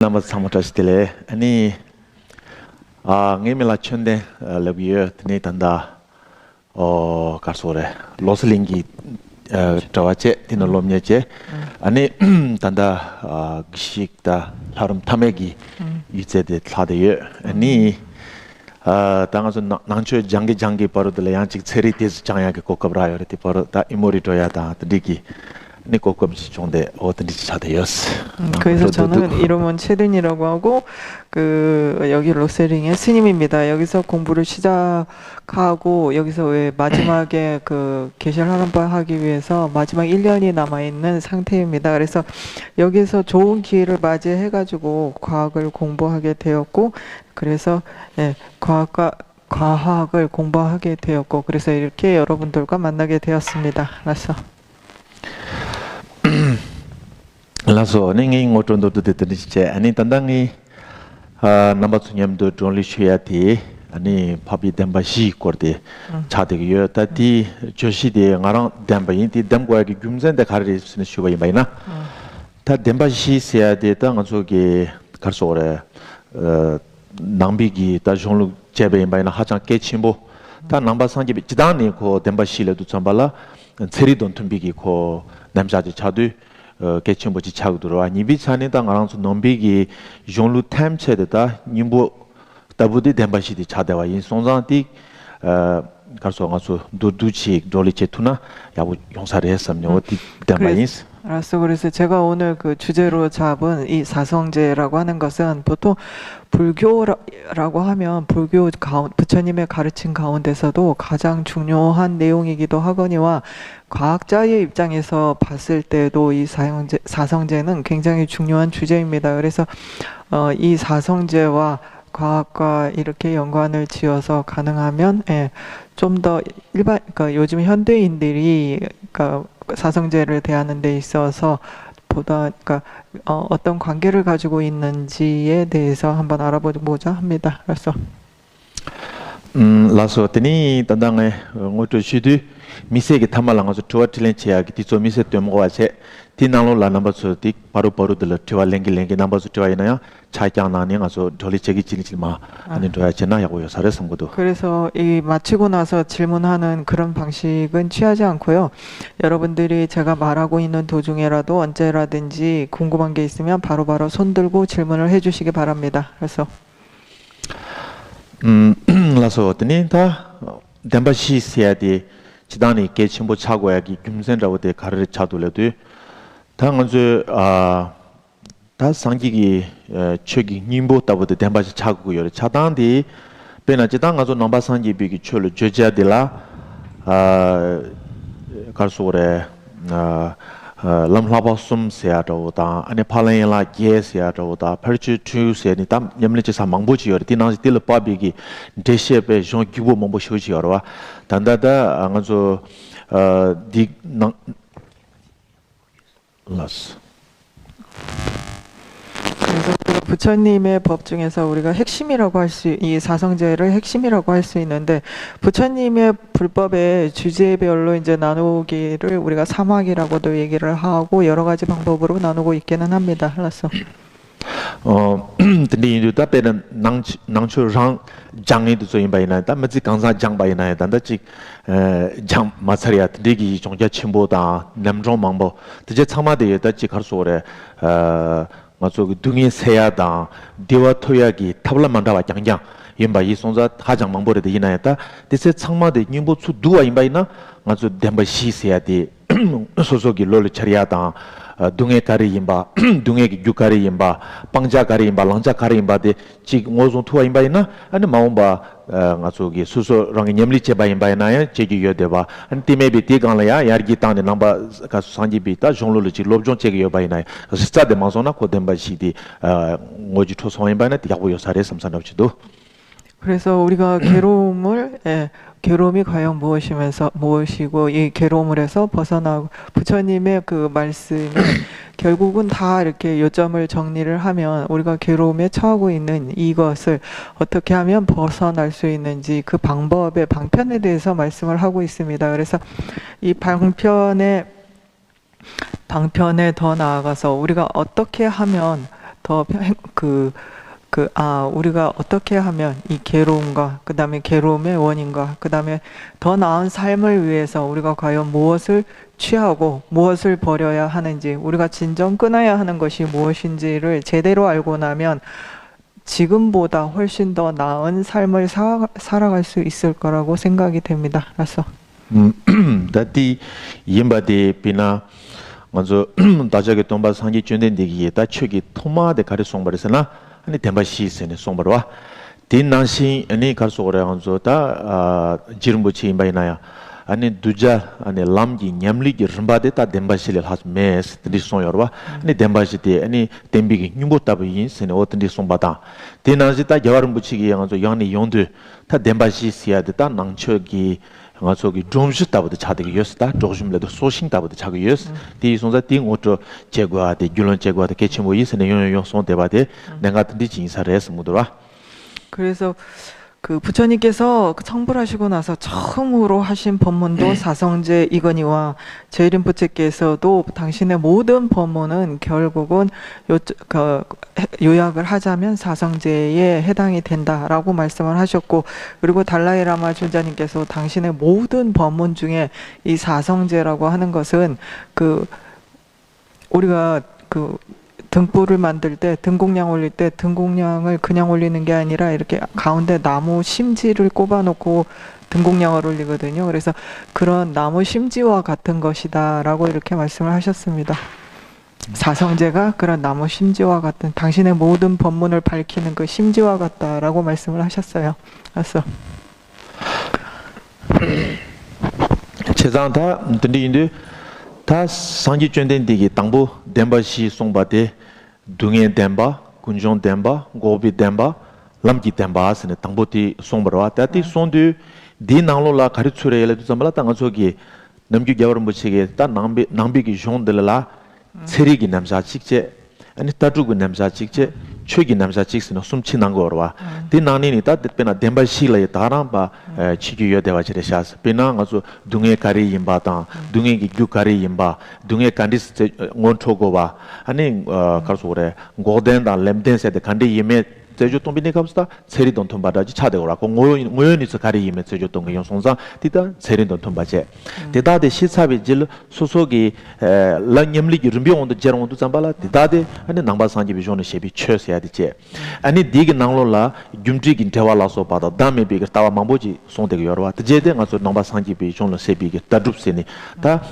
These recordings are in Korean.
lama samutastile ani ngemela chonde labiyo tne tanda karsore loslingi tawache tinolomnyeche ani tanda gishikta harum tamegi 이제데 타데요 아니 당아서 난초 장기 버르들 양직 체리 데스 장야게 kokab라요 이렇게 버르 다 이모리도야다 드리기 네 kokab시 좋은데 어떤지 차대였어. 그래서 저는 이름은 체린이라고 하고 여기 로세링의 스님입니다. 여기서 공부를 시작하고 여기서 왜 마지막에 계시를 하기 위해서 마지막 1년이 남아 있는 상태입니다. 그래서 여기서 좋은 기회를 맞이해 가지고 과학을 공부하게 되었고 그래서 과학을 공부하게 되었고 그래서 이렇게 여러분들과 만나게 되었습니다. 라서 닝이 ngoton도 되듯이 아니 단당이 남바스님도 존리시야티 아니 파비 덴바시 거데 차데기요 따디 조시데 나랑 덴바인티 덴고야기 굼센데 가르스는 슈바이 마이나 다 덴바시 세야데 땅아속에 가르소래 낭비기 다 존루 제베 마이나 하장 깨침보 다 남바상기 지단이 고 덴바시레도 참발라 체리돈 tum비기 고 남자지 차도 개침보지 차고 들어와 니비찬에다 알아서 넘비기 존루 탐체데다 님보 다부디 덴바시디 차대와 인 송장티 가서 가서 두두치 돌리체투나 야부 용사를 했었냐 어디 덴바인스 알았어. 그래서 제가 오늘 주제로 잡은 이 사성제라고 하는 것은 보통 불교라고 하면 부처님의 가르침 가운데서도 가장 중요한 내용이기도 하거니와 과학자의 입장에서 봤을 때도 이 사성제는 굉장히 중요한 주제입니다. 그래서 이 사성제와 과학과 이렇게 연관을 지어서 가능하면 좀 더 그러니까 요즘 현대인들이 사성제를 대하는 데 있어서 어떤 관계를 가지고 있는지에 대해서 한번 알아보고자 합니다. 그래서 라소트니 단당에 모토 시드 미세게 타말랑어서 투어틀렌치야기 디소 미세 때모와세 티나로 라남버스티 바로들 투어랭기 남버스 투어이나야 차이장나니 가서 돌리체기 질질마 아니 도야체나 야고요 사례 선고도 그래서 이 마치고 나서 질문하는 그런 방식은 취하지 않고요. 여러분들이 제가 말하고 있는 도중에라도 언제라든지 궁금한 게 있으면 바로바로 손 들고 질문을 해 주시기 바랍니다. 그래서 라서 어떠니 다 덴바시 세야디 지단이 개침보 차고야기 김센라고데 가르를 차돌려도 당은저 다 상기기 최기 님보 따보데 덴바시 차고요 차단디 베나지당 가서 넘바 상기 비기 철로 저자딜라 가르소래 람라바숨 세야도다 아니 팔레라 게세야도다 퍼치 투세니 담 냠리치사 망보지요 디나지 딜 빠비기 데셰베 존 기보 망보시오지요와 단다다 안가조 디 라스 그래서 부처님의 법 중에서 우리가 핵심이라고 이 사성제를 핵심이라고 할 수 있는데 부처님의 불법의 주제별로 이제 나누기를 우리가 사막이라고도 얘기를 하고 여러 가지 방법으로 나누고 있기는 합니다. 알았어. 근데 이제 답변은 낭초랑 장에도 소인바이나 담지 강사 장바이나 단다지 장 마사리아 되기 종자 침보다 남종 망보 이제 참마대에 다지 가르소래 맞죠 등에 세야다 디와토야기 타블라만다와 장장 임바 이 손자 하장 망보레 되이나였다 대세 창마대 님보수 두와 임바이나 맞죠 덴바 시세야디 소소기 롤 차리야다 둥에 가리 임바 둥에 유가리 임바 빵자 가리 임바 랑자 가리 임바데 지 모종 투와 임바이나 아니 마옴바 맞죠기 수소랑이 냠리체 바 임바이나야 제기 여데바 안티메비 티간라야 야르기 땅네 남바 가수 산지비타 종로르지 롭종 제기 여바이나 스타데 마소나 코덴바 시디 모지 토소 임바이나 티하고 요사레 삼산업지도 그래서 우리가 괴로움이 과연 무엇이고 이 괴로움을 해서 벗어나고 부처님의 말씀이 결국은 다 이렇게 요점을 정리를 하면 우리가 괴로움에 처하고 있는 이것을 어떻게 하면 벗어날 수 있는지 그 방편에 대해서 말씀을 하고 있습니다. 그래서 이 방편에 더 나아가서 우리가 어떻게 하면 우리가 어떻게 하면 이 괴로움과, 그 다음에 괴로움의 원인과, 그 다음에 더 나은 삶을 위해서 우리가 과연 무엇을 취하고 무엇을 버려야 하는지, 우리가 진정 끊어야 하는 것이 무엇인지를 제대로 알고 나면 지금보다 훨씬 더 나은 삶을 살아갈 수 있을 거라고 생각이 됩니다. 그래서 다디 임바데 피나 먼저 다자게 돈바 상기 준된 되기에 다 추기 토마데 가르 송바르스나 아니 덴바시스네 송바르와 딘난시 아니 가르소고래 먼저 다 지름부치 임바이나야 아니 두자 아니 람기 냠리기 름바데 다 덴바실을 하스메스 드리송여와 아니 덴바시데 아니 덴비기 뉴보타비 스네 오튼디 송바다 딘난시 다 야와름부치기 먼저 양니 용드 다 덴바시시야데 다 낭초기 저기 좀시다부터 차대기 요스다 조심래도 소신다부터 차고 요스 디송자 띵오토 제거하되 귤런 제거하되 개치모 이스네 용용 손대바데 내가 같은데 진사를 했습니다. 그래서 그 부처님께서 성불하시고 나서 처음으로 하신 법문도 사성제 이건희와 제이린부처께서도 당신의 모든 법문은 결국은 요약을 하자면 사성제에 해당이 된다라고 말씀을 하셨고, 그리고 달라이라마尊자님께서 당신의 모든 법문 중에 이 사성제라고 하는 것은 우리가 등불을 만들 때, 등공량 올릴 때 등공량을 그냥 올리는 게 아니라 이렇게 가운데 나무 심지를 꼽아놓고 등공량을 올리거든요. 그래서 그런 나무 심지와 같은 것이다 라고 이렇게 말씀을 하셨습니다. 사성제가 그런 나무 심지와 같은, 당신의 모든 법문을 밝히는 그 심지와 같다라고 말씀을 하셨어요. 그래서 제장다 드리인데 다 상기 준된 되기 당부 덴바시 송바데 둥에 덴바 군종 덴바 고비 덴바 람기 덴바스네 당보티 송바와 따티 손드 디나로라 가르츠레레 두zamala 당아조기 남기 겨울 무치게 다 남비기 존들라 세리기 남자 직제 아니 따주고 남자 직제 최기 남자 직스는 숨치는 거와 디나니니 다 데페나 덴바실에 다람바 치기여 대와지레샤스 페나 가서 둥에 가리 임바다 둥에 기규 가리 임바 둥에 간디스 원초고와 아니 가서 그래 고덴다 렘덴세데 간디 예메 제주 동비니 갑스다 세리 돈통 받아지 차대고라고 모연이서 가리 임에 제주 동의 용송사 디다 세리 돈통 받제 디다데 시사비 질 소속이 랑염리기 rum비온도 제롱도 잠발라 디다데 아니 남바상기 비존의 셰비 쳐서야 되지 아니 디게 나로라 줌지긴 대화라서 받아 담에 비가 따와 망보지 송되게 여러와 제데 가서 남바상기 비존의 셰비게 따줍세니 다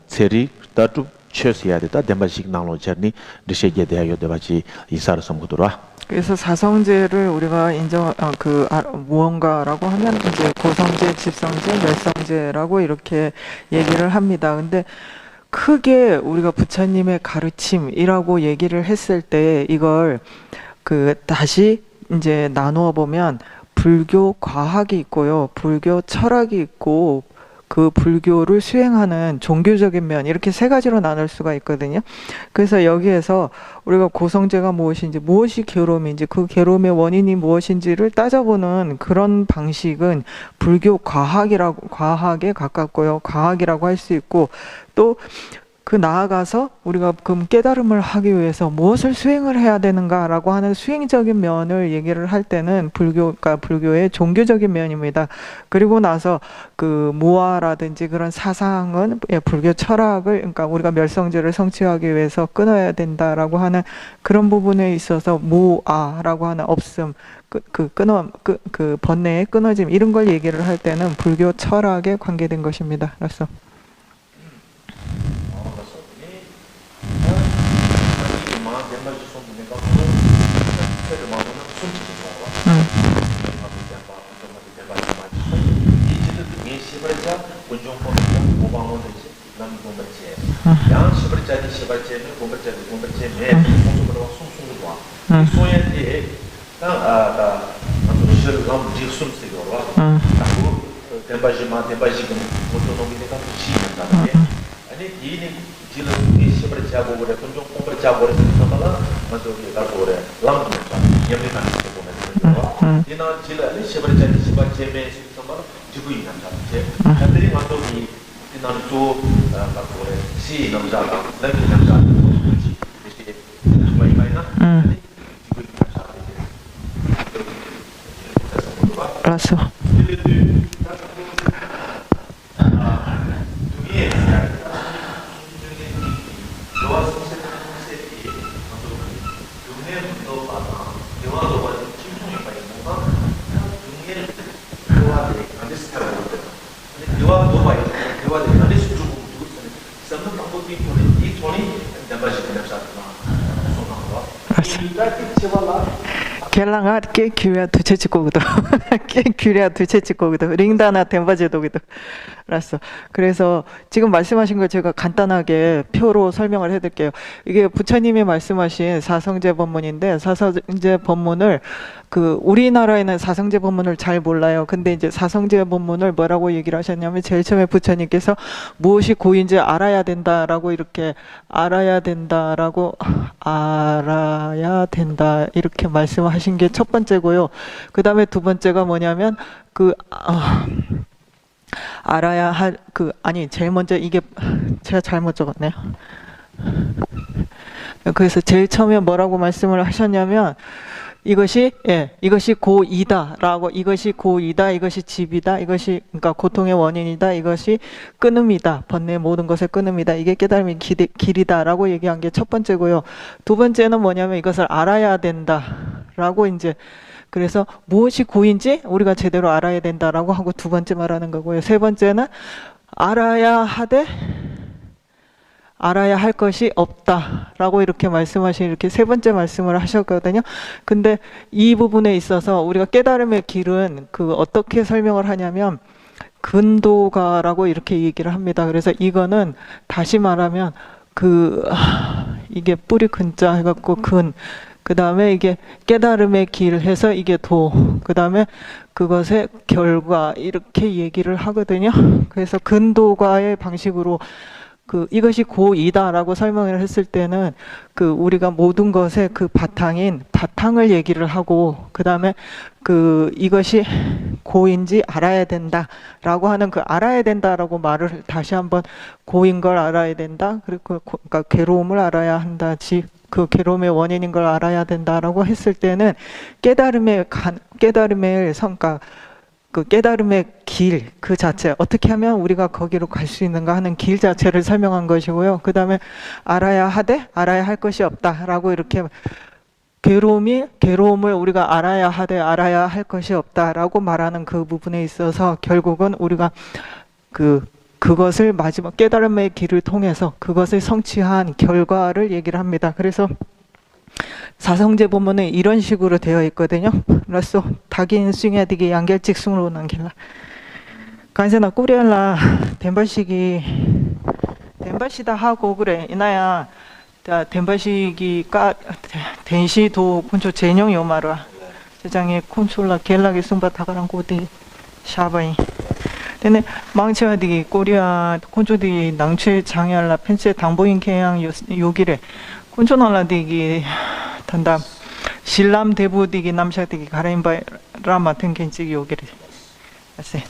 세리 따줍 쳐서야 되다 덴바식 나로 저니 드셔게 되어야 되바지 이사를 섬거더라. 그래서 사성제를 우리가 무언가라고 하면 이제 고성제, 집성제, 멸성제라고 이렇게 얘기를 합니다. 근데 크게 우리가 부처님의 가르침이라고 얘기를 했을 때 이걸 다시 이제 나누어 보면 불교 과학이 있고요, 불교 철학이 있고, 그 불교를 수행하는 종교적인 면, 이렇게 세 가지로 나눌 수가 있거든요. 그래서 여기에서 우리가 고성제가 무엇인지, 무엇이 괴로움인지, 그 괴로움의 원인이 무엇인지를 따져보는 그런 방식은 불교 과학에 가깝고요, 과학이라고 할 수 있고, 또 나아가서 우리가 그럼 깨달음을 하기 위해서 무엇을 수행을 해야 되는가라고 하는 수행적인 면을 얘기를 할 때는 불교의 종교적인 면입니다. 그리고 나서 무아라든지 그런 사상은 불교 철학을, 그러니까 우리가 멸성제를 성취하기 위해서 끊어야 된다라고 하는 그런 부분에 있어서 무아라고 하는 없음, 번뇌의 끊어짐, 이런 걸 얘기를 할 때는 불교 철학에 관계된 것입니다. 그래서 알았어. 겔랑아 깨 규야 두채 찍고기도 깨 규야 두채 찍고기도 링다나 덴바제도기도 알았어. 그래서 지금 말씀하신 걸 제가 간단하게 표로 설명을 해드릴게요. 이게 부처님이 말씀하신 사성제 법문인데 사성제 법문을 우리나라에는 사성제 법문을 잘 몰라요. 근데 이제 사성제 법문을 뭐라고 얘기를 하셨냐면 제일 처음에 부처님께서 무엇이 고인지 알아야 된다라고 이렇게 알아야 된다 이렇게 말씀하신 게 첫 번째고요. 그 다음에 두 번째가 뭐냐면 알아야 할 제일 먼저 이게 제가 잘못 적었네요. 그래서 제일 처음에 뭐라고 말씀을 하셨냐면 이것이 고이다라고, 이것이 고이다, 이것이 집이다, 이것이 그러니까 고통의 원인이다, 이것이 끊음이다, 번뇌의 모든 것의 끊음이다, 이게 깨달음의 길이다라고 얘기한 게 첫 번째고요. 두 번째는 뭐냐면 이것을 알아야 된다라고 이제 그래서 무엇이 고인지 우리가 제대로 알아야 된다라고 하고 두 번째 말하는 거고요. 세 번째는 알아야 할 것이 없다라고 이렇게 말씀하신 이렇게 세 번째 말씀을 하셨거든요. 근데 이 부분에 있어서 우리가 깨달음의 길은 어떻게 설명을 하냐면 근도가라고 이렇게 얘기를 합니다. 그래서 이거는 다시 말하면 이게 뿌리 근자 해갖고 그 다음에 이게 깨달음의 길 해서 이게 그 다음에 그것의 결과 이렇게 얘기를 하거든요. 그래서 근도가의 방식으로 이것이 고이다라고 설명을 했을 때는 우리가 모든 것의 바탕을 얘기를 하고 그 다음에 이것이 고인지 알아야 된다라고 하는 알아야 된다라고 말을 다시 한번 고인 걸 알아야 된다. 그리고 그러니까 괴로움을 알아야 한다. 괴로움의 원인인 걸 알아야 된다라고 했을 때는 깨달음의 성과 깨달음의 길 자체 어떻게 하면 우리가 거기로 갈 수 있는가 하는 길 자체를 설명한 것이고요. 그 다음에 알아야 할 것이 없다라고 이렇게 괴로움을 우리가 알아야 할 것이 없다라고 말하는 그 부분에 있어서 결국은 우리가 그것을 마지막 깨달음의 길을 통해서 그것을 성취한 결과를 얘기를 합니다. 그래서 사성제 본문은 이런 식으로 되어 있거든요. 그래서 다긴 숭야디기 양결직 숭으로 남길라 간세나 꾸리엘라 덴바시다 하고 그래 이나야 덴바시기 덴시도 콘초 제뇽 요마라 세장에 콘솔라 겔라기 숭바 다가랑 고디 샤바이 근데 망치와디기 꼬리아 콘초디 낭체 장야라 펜체 당보인 개양 요기래 콘초날라디기 단다 신람 대부디기 남샤디기 가라인바 라마 등겐찌기 요기래 아세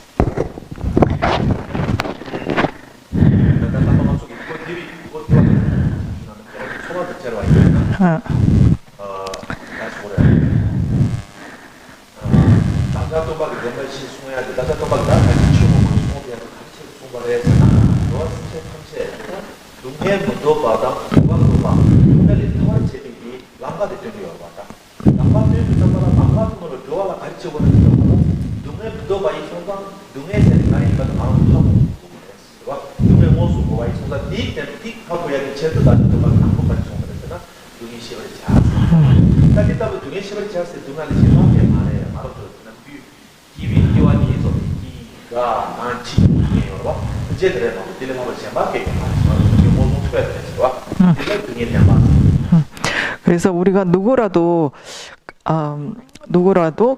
그래서 우리가 누구라도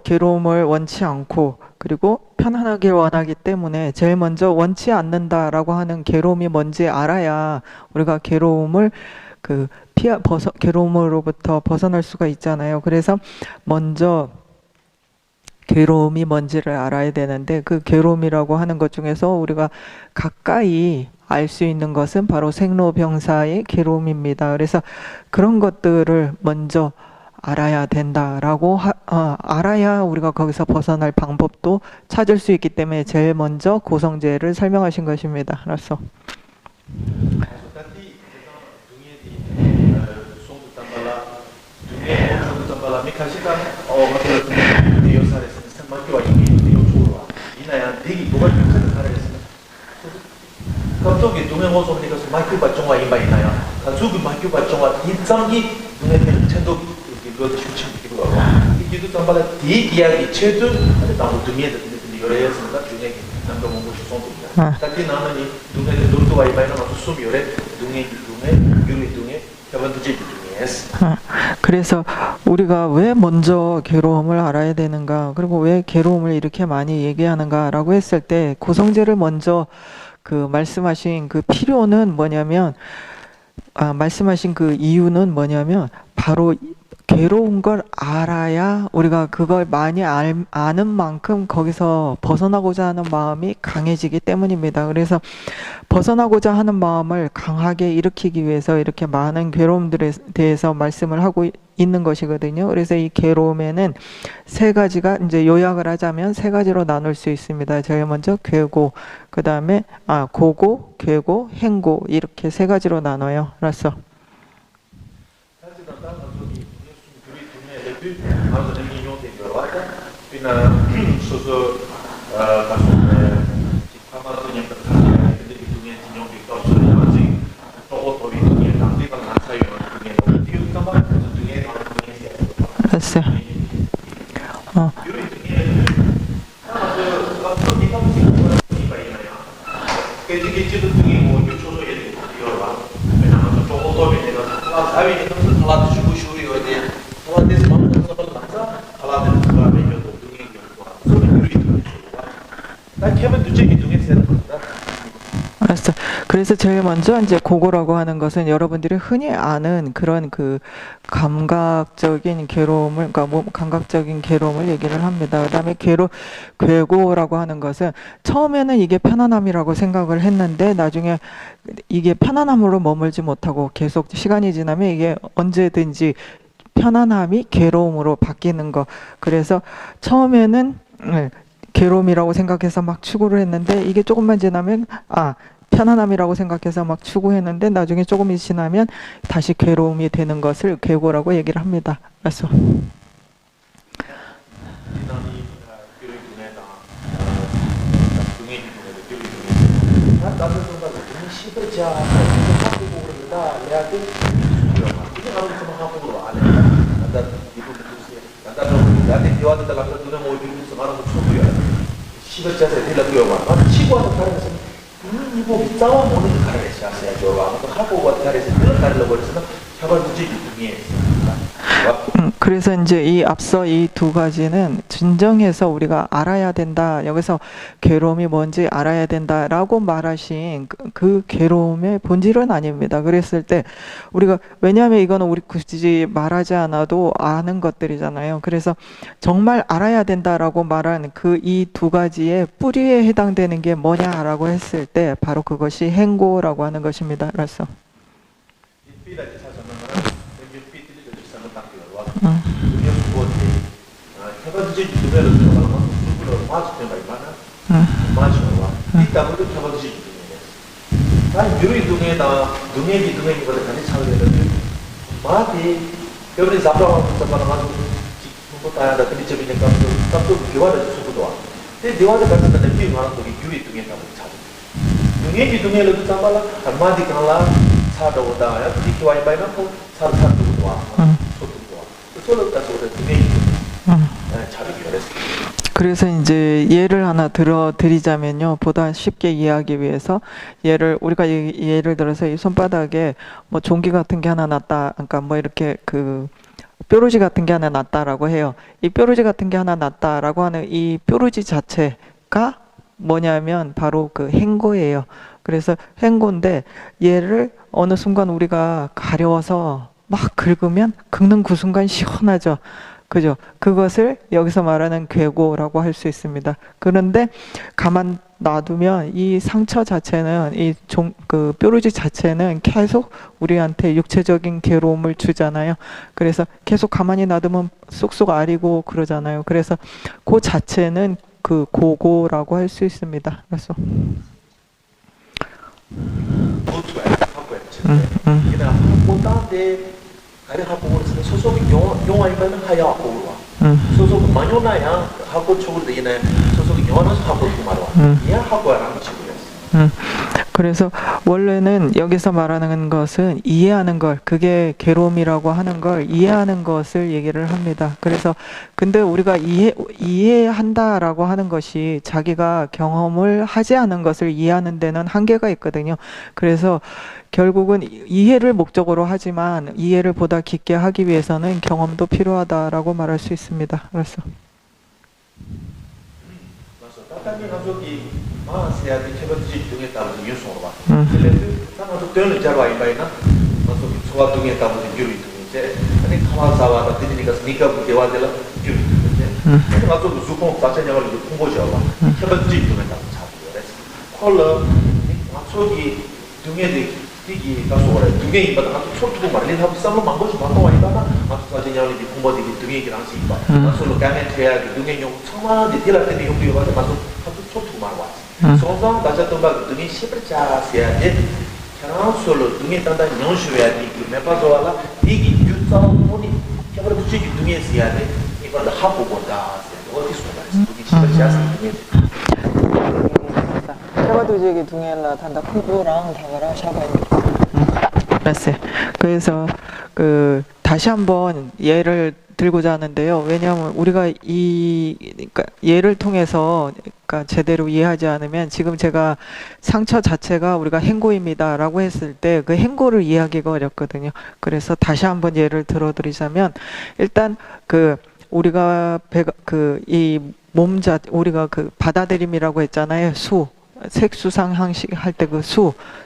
괴로움을 원치 않고 그리고 편안하게 원하기 때문에 제일 먼저 원치 않는다라고 하는 괴로움이 뭔지 알아야 우리가 괴로움으로부터 벗어날 수가 있잖아요. 그래서 먼저 괴로움이 뭔지를 알아야 되는데 그 괴로움이라고 하는 것 중에서 우리가 가까이 알 수 있는 것은 바로 생로병사의 괴로움입니다. 그래서 그런 것들을 먼저 알아야 된다라고 알아야 우리가 거기서 벗어날 방법도 찾을 수 있기 때문에 제일 먼저 고성제를 설명하신 것입니다. 알았어. Tadi dunia di suatu tambala dunia suatu tambala mikasi kan masalah dia sare sen maki wa ini dia churwa ina yang degi boga mikasi sare sen 갑자기 동해 모습 니가서 마이크 받정와 임바 있나요? 가족이 마이크 받정와 인상기 눈에 천도 이거 추천 이거 이기도 tambala 디 이야기 체도 나무 두미에 요래였습니다. 중에 남도 뭔가 주성입니다. 딱히 나는 이 동해 놀도 와 임바이나 가서 숨 요래 동해 유리 동해 해반도지 동해에서 그래서 우리가 왜 먼저 괴로움을 알아야 되는가, 그리고 왜 괴로움을 이렇게 많이 얘기하는가라고 했을 때 고성제를 먼저 그 말씀하신 그 필요는 뭐냐면, 말씀하신 그 이유는 뭐냐면 바로 괴로운 걸 알아야 우리가 그걸 많이 아는 만큼 거기서 벗어나고자 하는 마음이 강해지기 때문입니다. 그래서 벗어나고자 하는 마음을 강하게 일으키기 위해서 이렇게 많은 괴로움들에 대해서 말씀을 하고 있는 것이거든요. 그래서 이 괴로움에는 세 가지가, 이제 요약을 하자면 세 가지로 나눌 수 있습니다. 제일 먼저 괴고, 그 다음에 고고, 괴고, 행고, 이렇게 세 가지로 나눠요. 알았어? Harus ada minyak di bawah kan, pina susu kasusnya kamar tu yang terkait dengan dunia minyak di bawah sudah masih tokoh tokoh dunia nanti kalau nak saya dunia itu kamar dunia orang dunia siapa? 알았어. Yuri dunia kalau kita mesti ini baiknya ya. Kecil-kecil tu dunia mau cuci jadi dia orang, pina tokoh tokoh ini kalau saya ini tu kalau tu cuci dia kalau dia semua halaaden tuwa meññoto dungi tuwa sono yuri tuwa 나 캐면 두째기 dungi 세는 겁니다. 알았어. 그래서 제일 먼저 이제 고고라고 하는 것은 여러분들이 흔히 아는 그런 그 감각적인 괴로움을, 그러니까 감각적인 괴로움을 얘기를 합니다. 그다음에 괴고라고 하는 것은 처음에는 이게 편안함이라고 생각을 했는데 나중에 이게 편안함으로 머물지 못하고 계속 시간이 지나면 이게 언제든지 편안함이 괴로움으로 바뀌는 거. 그래서 처음에는 괴로움이라고 생각해서 막 추구를 했는데 이게 조금만 지나면 편안함이라고 생각해서 막 추구했는데 나중에 조금 지나면 다시 괴로움이 되는 것을 괴고라고 얘기를 합니다. 그래서 nanti dia ada dalam satu nama mobil sekarang muncul ya, siapa saja dia lagi orang, tapi siapa ada karya sini, ini ibu tahu mana karya saya jawab, atau apa buat karya sini, dia karya lebar sana, siapa tujuh itu ni. 그래서 이제 이 앞서 이 두 가지는 진정해서 우리가 알아야 된다. 여기서 괴로움이 뭔지 알아야 된다라고 말하신 그 괴로움의 본질은 아닙니다. 그랬을 때 우리가, 왜냐하면 이거는 우리 굳이 말하지 않아도 아는 것들이잖아요. 그래서 정말 알아야 된다라고 말한 그 이 두 가지의 뿌리에 해당되는 게 뭐냐라고 했을 때 바로 그것이 행고라고 하는 것입니다. 알았어? 해반도지 유튜브에서 들어가면 유튜브로 맞을 때가 있나? 맞죠. 이따가도 해반도지 유튜브에. 난 유리 등에다 등에기보다 같이 차려는데 마디 여기 잡아와서 잡아가지고 뭐 다야다 근데 저기니까 또 교환을 수고도 와. 근데 대화를 같이 하는데 비교하는 거기 유리 등에다 찾아. 등에도 잡아라. 마디 가라 차도다. 야 비교와이 바이나고 차도도 와. 소도도 와. 소도다 소도 등에 그래서 이제 예를 하나 드리자면요, 보다 쉽게 이해하기 위해서 우리가 예를 들어서 이 손바닥에 뭐 종기 같은 게 하나 났다, 그러니까 뭐 이렇게 그 뾰루지 같은 게 하나 났다라고 해요. 이 뾰루지 같은 게 하나 났다라고 하는 이 뾰루지 자체가 뭐냐면 바로 그 행고예요. 그래서 행고인데 얘를 어느 순간 우리가 가려워서 막 긁으면 긁는 그 순간 시원하죠. 그죠? 그것을 여기서 말하는 괴고라고 할 수 있습니다. 그런데 가만 놔두면 이 상처 자체는 그 뾰루지 자체는 계속 우리한테 육체적인 괴로움을 주잖아요. 그래서 계속 가만히 놔두면 쏙쏙 아리고 그러잖아요. 그래서 그 자체는 그 고고라고 할 수 있습니다. 그래서 그냥 못다데 가려 하고 그래서 소속 용화이면 하야 하고 소속 마녀나야 하고 쪽으로 되네 소속 용화는 하고 말와 이야 하고랑 치고요. 그래서 원래는 여기서 말하는 것은 이해하는 걸, 그게 괴로움이라고 하는 걸 이해하는 것을 얘기를 합니다. 그래서 근데 우리가 이해한다라고 하는 것이 자기가 경험을 하지 않은 것을 이해하는 데는 한계가 있거든요. 그래서 결국은 이해를 목적으로 하지만 이해를 보다 깊게 하기 위해서는 경험도 필요하다라고 말할 수 있습니다. 그래서 따뜻한 가족이 세야지 체벌지 등에 따라서 유소로 봐. 근데 상관도 되는 자로 아이바이나 가족 소화 등에 따라서 유리 등이제 아니 카마사와다 드리니까 스니까 대화들라 유리 등이제 가족 주공 자체냐고 공부죠 봐. 체벌지 등에 따라서 잡고요. 그래서 콜러 가족이 등에 이게 가서 오래 등에 이바다 가족 초투고 말린 하고 싸로 망고지 바꿔 와이바나 가족 자체냐고 공부들이 등에 기랑시 봐. 가족로 가면 돼야 등에 용 정말 디테일하게 용도 요가서 가족 초투고 말 와. 소상 가자도 막 등이 시버자 세야지 그냥 솔로 등에 단단 연수해야지 그 매파서라 이게 유자원이 겨울 붙이 등에 세야지 이걸 하고 본다 어디 소라 등이 시버자 등에 해봐도 저기 등에라 단다 크고랑 다가라 샤바입니다. 알았어요. 그래서 그 다시 한번 예를 들고자 하는데요. 왜냐하면 우리가 그러니까 예를 통해서 그러니까 제대로 이해하지 않으면 지금 제가 상처 자체가 우리가 행고입니다라고 했을 때 그 행고를 이해하기가 어렵거든요. 그래서 다시 한번 예를 들어드리자면 일단 그 우리가 이 몸자 우리가 그 받아들임이라고 했잖아요. 색수상항식 할 때 그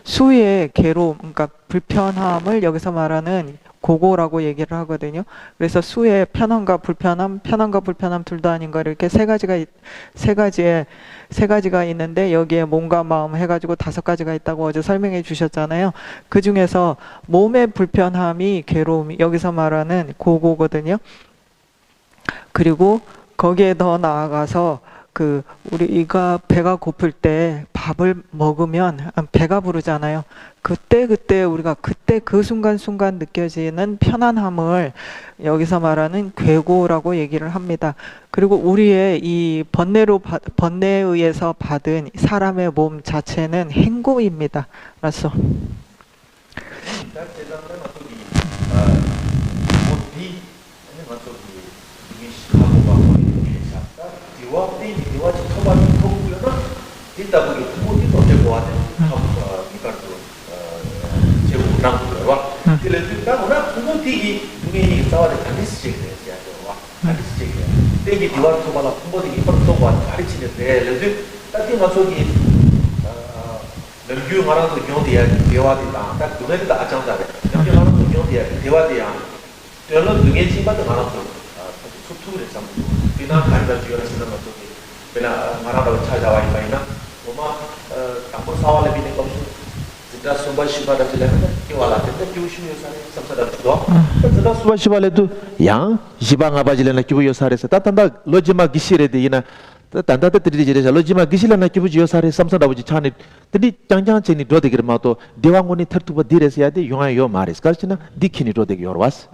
수의 괴로움, 그러니까 불편함을 여기서 말하는 고고라고 얘기를 하거든요. 그래서 수의 편함과 불편함 둘 다 아닌 거 이렇게 세 가지가 있는데 여기에 몸과 마음 해가지고 5가지가 있다고 어제 설명해 주셨잖아요. 그 중에서 몸의 불편함이 괴로움이 여기서 말하는 고고거든요. 그리고 거기에 더 나아가서 우리가 배가 고플 때 밥을 먹으면 배가 부르잖아요. 그때 우리가 그 순간순간 느껴지는 편안함을 여기서 말하는 괴고라고 얘기를 합니다. 그리고 우리의 이 번뇌에 의해서 받은 사람의 몸 자체는 행고입니다. 알았어? 이와지 토바니 토구려나 이따 보기 부모님도 되고 와네 이것도 제고 남고와 그래서 나오나 부모님이 중에 싸워야 단리스직이 돼야 와 단리스직이 되게 디와 토바라 부모님이 이것도 와 가르치는데 그래서 딱히 맞서기 남규 말하는 경우야 대화디다 딱 그거다 아장다래 남규 말하는 경우야 대화디야 별로 중에 지마도 말아서 소투를 삼고 그나 간다 지어서 쓰는 것도 그냥 말하다가 찾아와 있나 뭐마 당고 사와를 비는 거 진짜 수바시바다 들려면 이와라 근데 교수님 요사에 삼사다 주도 진짜 수바시발에도 양 지방 아바질레나 기부 요사에서 따탄다 로지마 기시레데 이나 단다데 드리지레자 로지마 기실레나 기부 요사에 삼사다 부지 차니 드리 장장체니 도데기르 마도 대왕원이 터투바 디레스야데 용아요 마레스 갈치나 디키니 도데기 요르와스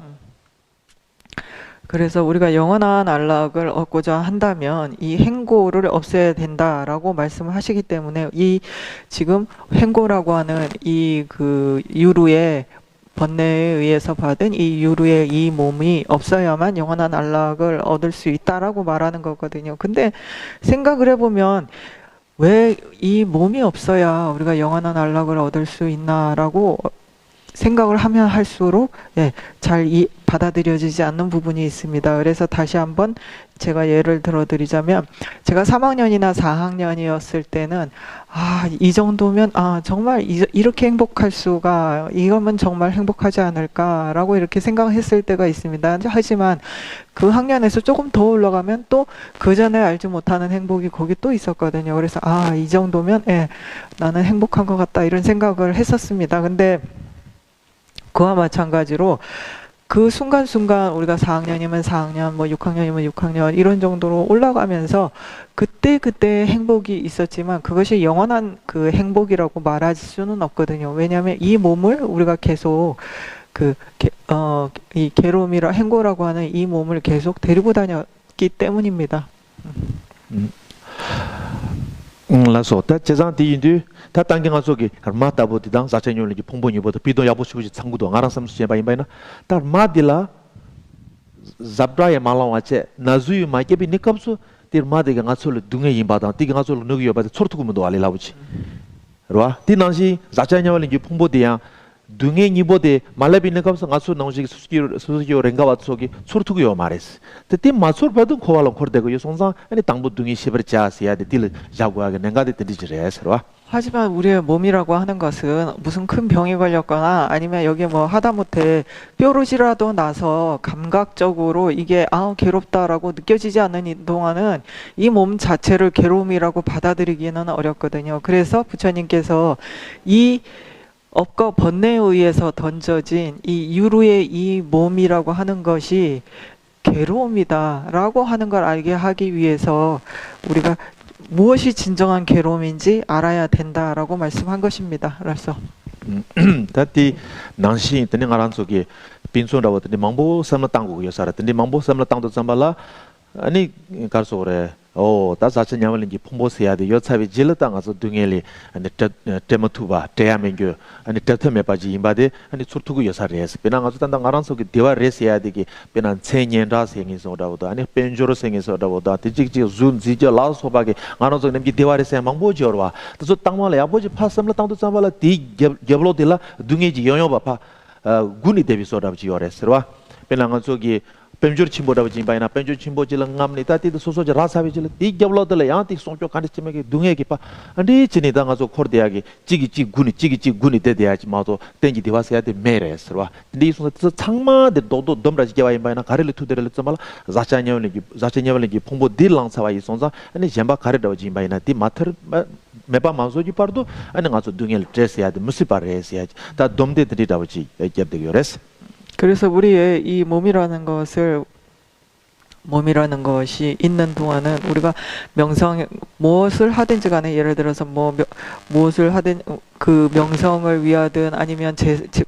그래서 우리가 영원한 안락을 얻고자 한다면 이 행고를 없애야 된다라고 말씀을 하시기 때문에 이 지금 행고라고 하는 이 그 유루의 번뇌에 의해서 받은 이 유루의 이 몸이 없어야만 영원한 안락을 얻을 수 있다라고 말하는 거거든요. 근데 생각을 해보면 왜 이 몸이 없어야 우리가 영원한 안락을 얻을 수 있나라고 생각을 하면 할수록 잘 받아들여지지 않는 부분이 있습니다. 그래서 다시 한번 제가 예를 들어드리자면 제가 3학년이나 4학년이었을 때는 이 정도면 정말 이렇게 행복할 수가 이거면 정말 행복하지 않을까라고 이렇게 생각했을 때가 있습니다. 하지만 그 학년에서 조금 더 올라가면 또 그 전에 알지 못하는 행복이 거기 또 있었거든요. 그래서 이 정도면 나는 행복한 것 같다 이런 생각을 했었습니다. 근데 그와 마찬가지로 그 순간순간 우리가 4학년이면 4학년, 뭐 6학년이면 6학년 이런 정도로 올라가면서 그때 행복이 있었지만 그것이 영원한 그 행복이라고 말할 수는 없거든요. 왜냐하면 이 몸을 우리가 계속 이 괴로움이라 행고라고 하는 이 몸을 계속 데리고 다녔기 때문입니다. 라서 다 제장 뒤인데 다 당경아 속에 마타보디당 자체ኞ를 풍부니보다 비도 야보시고지 상구도 알아 삼수제 바인바이나 다 마딜라 잡라야 말랑와체 나주이 마케비 니캅수 띠르마데가 가솔 둥에 임바다 띠가 가솔 누기요 바데 소르투구문도 알리라부치 로아 띠난시 자체녀를 풍부디야 둥에 니보데 말라비 니캅수 가솔 나오지 수수기요 랭가와 속이 소르투구요 말레스 띠 마솔 받은 코알랑 코르데고 요송상 아니 당부 둥이 시버자스야 딜 자고하게 랭가데 띠지레스로아 하지만 우리의 몸이라고 하는 것은 무슨 큰 병이 걸렸거나 아니면 여기 뭐 하다못해 뾰루지라도 나서 감각적으로 이게 괴롭다라고 느껴지지 않는 동안은 이 몸 자체를 괴로움이라고 받아들이기는 어렵거든요. 그래서 부처님께서 이 업과 번뇌에 의해서 던져진 이 유루의 이 몸이라고 하는 것이 괴로움이다라고 하는 걸 알게 하기 위해서 우리가 무엇이 진정한 괴로움인지 알아야 된다라고 말씀한 것입니다. 그래서 다티 난시 드는 아란 속에 빈손라고 드는 망보 삼라 땅고 요사라 드는 망보 삼라 땅도 잠발라 아니 가서 그래 다 자체 냐말인지 풍보세야 돼 여차비 질렀다 가서 등엘리 아니 테마투바 테야멘교 아니 테테메바지 임바데 아니 출투고 여사레스 베나 가서 단당 아란 속에 대화 레스야 되게 베난 체년라 생에서라보다 아니 벤조로 생에서라보다 디직지 준 지저 라소바게 아노서 냄기 대화 레스 망보지어와 또 땅말에 아버지 파삼라 땅도 잠발라 디 geb로딜라 등에지 영여바파 군이 데비소라지 요레스와 베나 가서 penjur chimbo da jin baina penjur chimbo jil ngam ni ta ti so so ra sa bi jil ti gyablo de ya ti song chok kan chime ge dunge gi pa andi chini da nga zo khor de ya ge chigi guni de de ya ma zo tenji de wa sa ya de mere swa ndi so changma de do domra ji ge wa baina garil tu de le chamal za cha nya le gi phongbo dil lang sa wa yi song za ani jamba garil da jin baina ti mathar mepa ma zo ji pardo ani nga zo dungel dress ya de musi par res ya da domde de da ji ge de yores 그래서 우리의 이 몸이라는 것이 있는 동안은 우리가 무엇을 하든지 간에 예를 들어서 무엇을 하든 그 명성을 위하든 아니면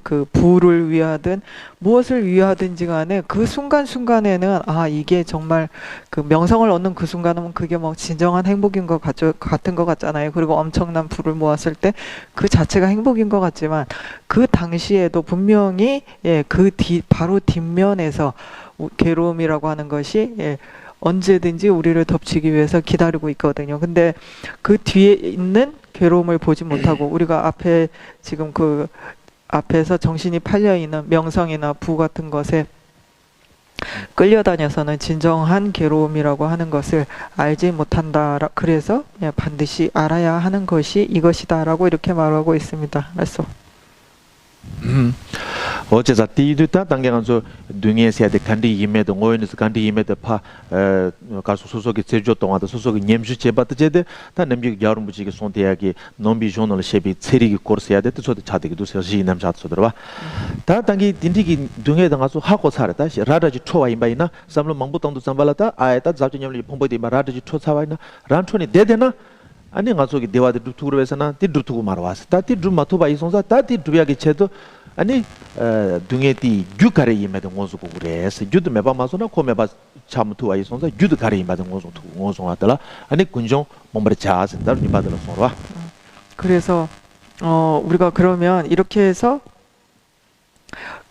그 부를 위하든 무엇을 위하든지 간에 그 순간순간에는 이게 정말 그 명성을 얻는 그 순간은 그게 뭐 진정한 행복인 것 같은 것 같잖아요. 그리고 엄청난 부를 모았을 때 그 자체가 행복인 것 같지만 그 당시에도 분명히 바로 뒷면에서 괴로움이라고 하는 것이 언제든지 우리를 덮치기 위해서 기다리고 있거든요. 근데 그 뒤에 있는 괴로움을 보지 못하고 우리가 앞에 지금 그 앞에서 정신이 팔려 있는 명성이나 부 같은 것에 끌려다녀서는 진정한 괴로움이라고 하는 것을 알지 못한다. 그래서 반드시 알아야 하는 것이 이것이다라고 이렇게 말하고 있습니다. 그래서 어제자 뒤도다 당겨가서 등에서야 돼 간디 임에도 모이는 간디 임에도 파 가수 소속이 제조 동안도 소속이 냠주 제바드제데 다 남기 여름 부지게 손대야기 nom비 조널 셰비 체리기 코스야 돼 저도 차대기도 서시 남자도 들어봐 다 당기 딘디기 등에 당가서 하고 살았다 라라지 초와 임바이나 삼로 망부동도 잠발았다 아에다 잡지냠리 퐁보디 마라지 초차와이나 란촌이 되되나 아니 가서기 대화들 두투로 해서나 띠두투고 말아왔어 다띠 두마토바 이송사 다띠 두야기 체도 아니 등에띠 규가래 임에도 원수고 그래서 규도 매바 마소나 코매바 참투와 이송사 규도 가래 임에도 원수 왔더라 아니 군종 몸버리 자선다 니바들 소라 그래서 우리가 그러면 이렇게 해서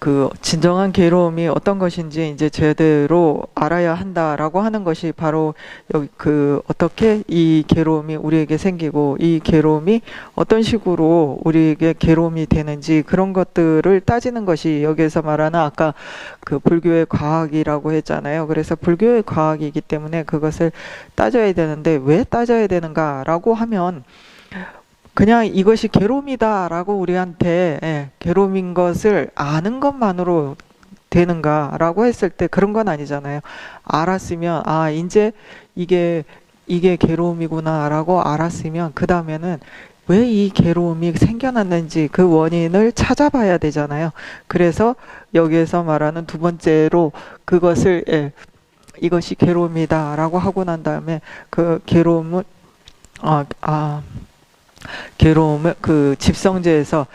그 진정한 괴로움이 어떤 것인지 이제 제대로 알아야 한다라고 하는 것이 바로 여기 그 어떻게 이 괴로움이 우리에게 생기고 이 괴로움이 어떤 식으로 우리에게 괴로움이 되는지 그런 것들을 따지는 것이 여기에서 말하는 아까 그 불교의 과학이라고 했잖아요. 그래서 불교의 과학이기 때문에 그것을 따져야 되는데 왜 따져야 되는가라고 하면 그냥 이것이 괴로움이다라고 우리한테 괴로움인 것을 아는 것만으로 되는가라고 했을 때 그런 건 아니잖아요. 알았으면 아 이제 이게 괴로움이구나라고 알았으면 그 다음에는 왜 이 괴로움이 생겨났는지 그 원인을 찾아봐야 되잖아요. 그래서 여기에서 말하는 두 번째로 그것을 이것이 괴로움이다라고 하고 난 다음에 그 괴로움을 괴로움을 그 집성제에서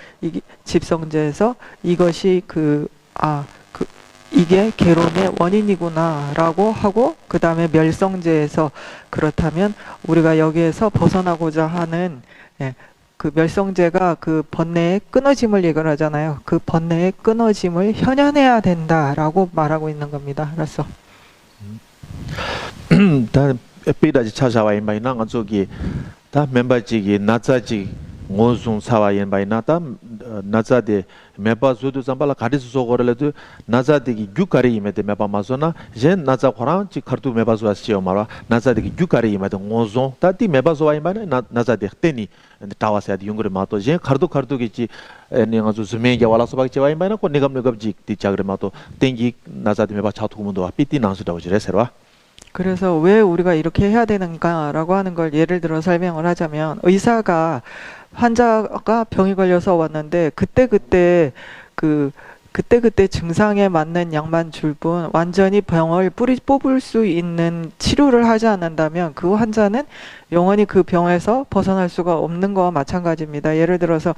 이것이 이게 괴로움의 원인이구나라고 하고 그 다음에 멸성제에서 그렇다면 우리가 여기에서 벗어나고자 하는 그 멸성제가 그 번뇌의 끊어짐을 얘기하잖아요. 그 번뇌의 끊어짐을 현현해야 된다라고 말하고 있는 겁니다. 그래서 다 삐다지 찾아와 인바이나 가족이 다 멤버지기 나자지 ngozung sawa yen bai na ta naza de meba zodu zambala kari so goreledu naza de gi gyukari imede meba mazona jen naza khoran chi khartu meba zo asio mara naza de gi gyukari imede ngozung ta ti meba zo bai na naza de teni tawa sa di yungre ma to jen khardu gi chi ne ngazu zume ge wala so ba chi bai na ko negam ji ti chagre ma to tengi naza de meba chatu 구문도 와 삐띠 나서다고 지래 세라 그래서 왜 우리가 이렇게 해야 되는가라고 하는 걸 예를 들어 설명을 하자면 의사가 환자가 병이 걸려서 왔는데 그때 증상에 맞는 약만 줄 뿐 완전히 병을 뽑을 수 있는 치료를 하지 않는다면 그 환자는 영원히 그 병에서 벗어날 수가 없는 거와 마찬가지입니다. 예를 들어서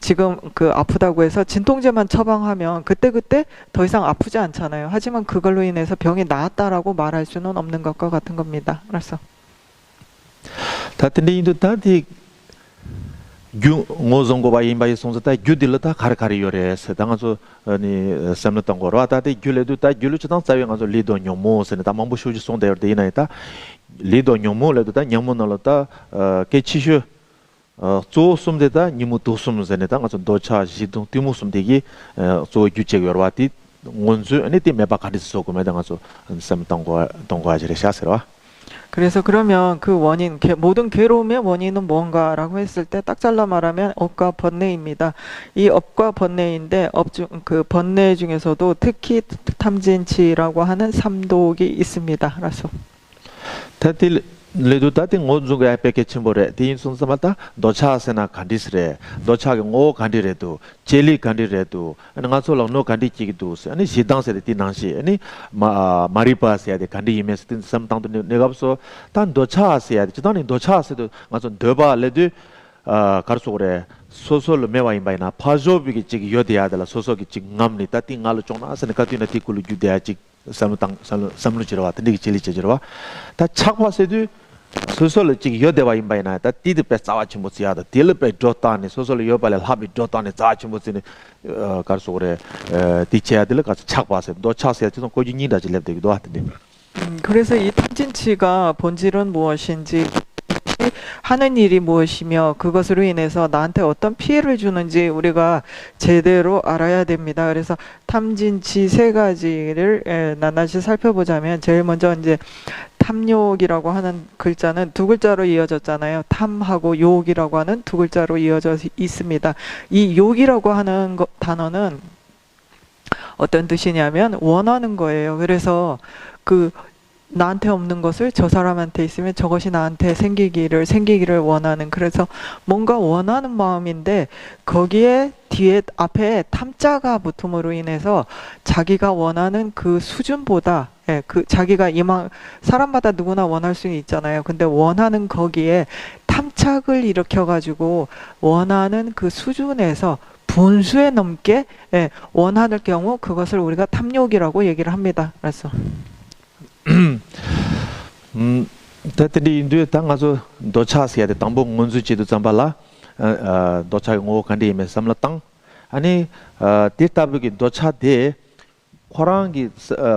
지금 그 아프다고 해서 진통제만 처방하면 그때 더 이상 아프지 않잖아요. 하지만 그걸로 인해서 병이 나았다라고 말할 수는 없는 것과 같은 겁니다. 그래서 다든지 다디 규 ngozongo ba imba sonzata gyudilata karkari yores dangazo ni samnatan goro atade gyuledu ta gyuluchitan sawe ngazo lido nyomo sene ta mambu shuji sonda yorde inaita lido nyomo ledu ta nyamonalata kechishu zo sumdeta nimu dosum sene ta ngazo docha jidung timu sumdegi zo gyuche yorwati ngonzu ani ti meba kadis sokome dangazo samnatan go 동거 아지레 샤스라 그래서 그러면 그 원인, 모든 괴로움의 원인은 뭔가라고 했을 때 딱 잘라 말하면 업과 번뇌입니다. 이 업과 번뇌인데 그 번뇌 중에서도 특히 탐진치라고 하는 삼독이 있습니다. 그래서 ledu tati ngozunga apeke chimbore tin sunsamata dochasena kandisre dochage ngo kandiredu cheli kandiredu ani ngaso lo no kandi chigidu ani sidang se ti nangsi ani maripa se de kandi imes tin samtang de negapso tan dochase ya chidani dochase do ngaso deba ledu karsogre 소설 메와 임바이나 파조비기 지 요데야들 소소기 지 ngamni tati ngal chona asene katina tikulu judeya 지 samlu jirowa tindi chili jirowa ta chakwasedu 소설 지 요데와 임바이나 다 티드페 싸와치 못이야다 딜페 조타니 소설 요발에 합이 조타니 자치 못이니 가르소그래 디체야들 가서 착봐서 너 차세야 좀 고진이다 질랩되기도 하던데 그래서 이 탐진치가 본질은 무엇인지 하는 일이 무엇이며 그것으로 인해서 나한테 어떤 피해를 주는지 우리가 제대로 알아야 됩니다. 그래서 탐진치 세 가지를 낱낱이 살펴보자면 제일 먼저 이제 탐욕이라고 하는 글자는 두 글자로 이어졌잖아요. 탐하고 욕이라고 하는 두 글자로 이어져 있습니다. 이 욕이라고 하는 단어는 어떤 뜻이냐면 원하는 거예요. 그래서 그 나한테 없는 것을 저 사람한테 있으면 저것이 나한테 생기기를 원하는 그래서 뭔가 원하는 마음인데 거기에 앞에 탐자가 붙음으로 인해서 자기가 원하는 그 수준보다 그 자기가 사람마다 누구나 원할 수 있잖아요. 근데 원하는 거기에 탐착을 일으켜가지고 원하는 그 수준에서 분수에 넘게 원하는 경우 그것을 우리가 탐욕이라고 얘기를 합니다. 그래서 tatindi indu tangazo docha sia de tambo ngonzu chi du zambala docha ngo kandi me samla tang 아니 데이터북이 도차데 코랑기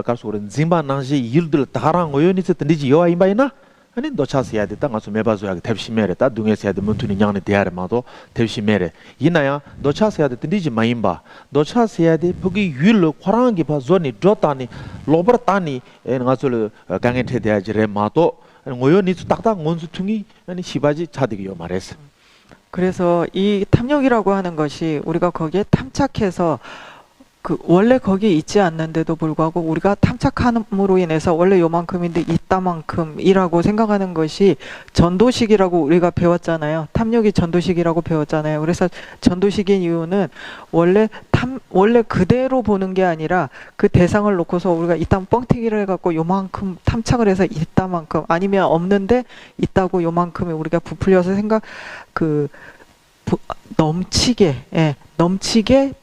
가서는 짐바 난지 일들 다랑 오연이 있었는지 요아 임바이나 아니 도차스야 됐다 가서 매바줘야 탭시메레다 둥에서야 돼 문투니 냥네 대야르마도 탭시메레 이나야 도차스야 됐는지 마임바 도차스야 돼 거기 율로 코랑기 바존이 조타니 로버타니 에 가서 강에 태대야지레 마도 오연이 딱딱 원수퉁이 아니 시바지 차디기요 말했어. 그래서 이 탐욕이라고 하는 것이 우리가 거기에 탐착해서 그 원래 거기에 있지 않는데도 불구하고 우리가 탐착함으로 인해서 원래 요만큼인데 이따만큼이라고 생각하는 것이 전도식이라고 우리가 배웠잖아요. 탐욕이 전도식이라고 배웠잖아요. 그래서 전도식인 이유는 원래 그대로 보는 게 아니라 그 대상을 놓고서 우리가 이딴 뻥튀기를 해갖고 요만큼 탐착을 해서 이따만큼 아니면 없는데 있다고 요만큼이 우리가 부풀려서 넘치게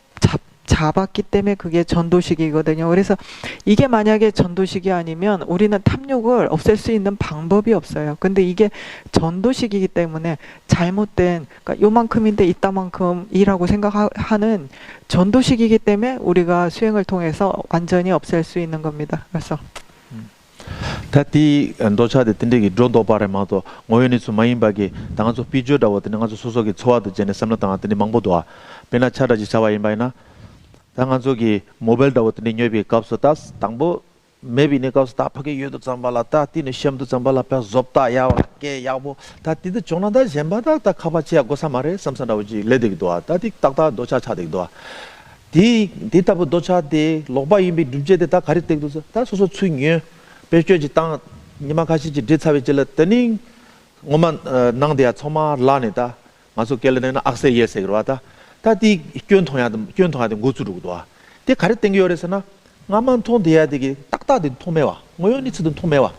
잡았기 때문에 그게 전도식이거든요. 그래서 이게 만약에 전도식이 아니면 우리는 탐욕을 없앨 수 있는 방법이 없어요. 근데 이게 전도식이기 때문에 잘못된, 그러니까 요만큼인데 이따만큼이라고 생각하는 전도식이기 때문에 우리가 수행을 통해서 완전히 없앨 수 있는 겁니다. 그래서 다티 도차데 틴데기 드론도 바레마도 모연이 수마임바기 당아서 비주다고 당아서 소속이 좋아도 전에 삼나당 같은 망보도와 베나 차라지 자와 임바이나 당아서기 모바일다고 틴데 녀비 값었다 당보 메비네 값다 파게 유도 잠발았다 티네 시험도 잠발아파 좁다 야와게 야보 다티도 존나다 젬바다 다 카바치야 고사마레 삼산다오지 레데기도 와 다티 딱다 도차 차데기도 와 디타부 도차데 로바임비 둠제데다 가리데기도 다 소소 추잉 배주지 땅 니마 가시지 디차베 질렀더니 오만 낭데야 초마 라네다 마소 켈레는 악세 예세로와다 다디 교통하던 고주로도 와. 데 가르 땡겨서나 나만 돈 돼야 되기 딱딱이 통매와. 모연이 쓰던 통매와.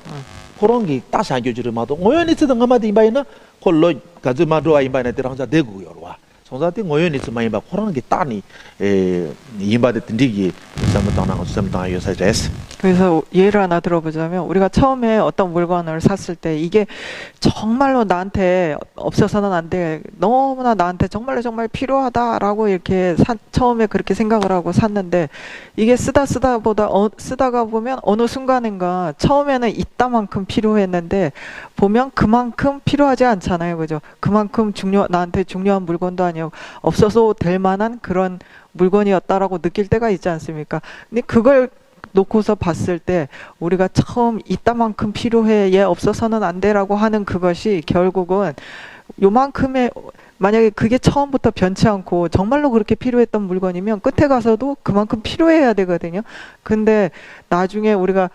그런 게 다시 안 교주르마도 모연이 쓰던 가마디 임바이나 콜로 가즈마도와 임바이나 데랑 혼자 대고 요와. 송사티 모연이 쓰마 임바 그런 게 따니 임바데 든디기 삼부당나 삼부당 요사제스. 그래서 예를 하나 들어보자면 우리가 처음에 어떤 물건을 샀을 때 이게 정말로 나한테 없어서는 안 돼. 너무나 나한테 정말 필요하다라고 이렇게 처음에 그렇게 생각을 하고 샀는데 이게 쓰다가 보면 어느 순간인가 처음에는 이따만큼 필요했는데 보면 그만큼 필요하지 않잖아요. 그죠? 그만큼 나한테 중요한 물건도 아니고 없어서 될 만한 그런 물건이었다라고 느낄 때가 있지 않습니까? 근데 그걸 놓고서 봤을 때 우리가 처음 이따만큼 필요해 얘 없어서는 안 돼라고 하는 그것이 결국은 요만큼의 만약에 그게 처음부터 변치 않고 정말로 그렇게 필요했던 물건이면 끝에 가서도 그만큼 필요해야 되거든요. 근데 나중에 우리가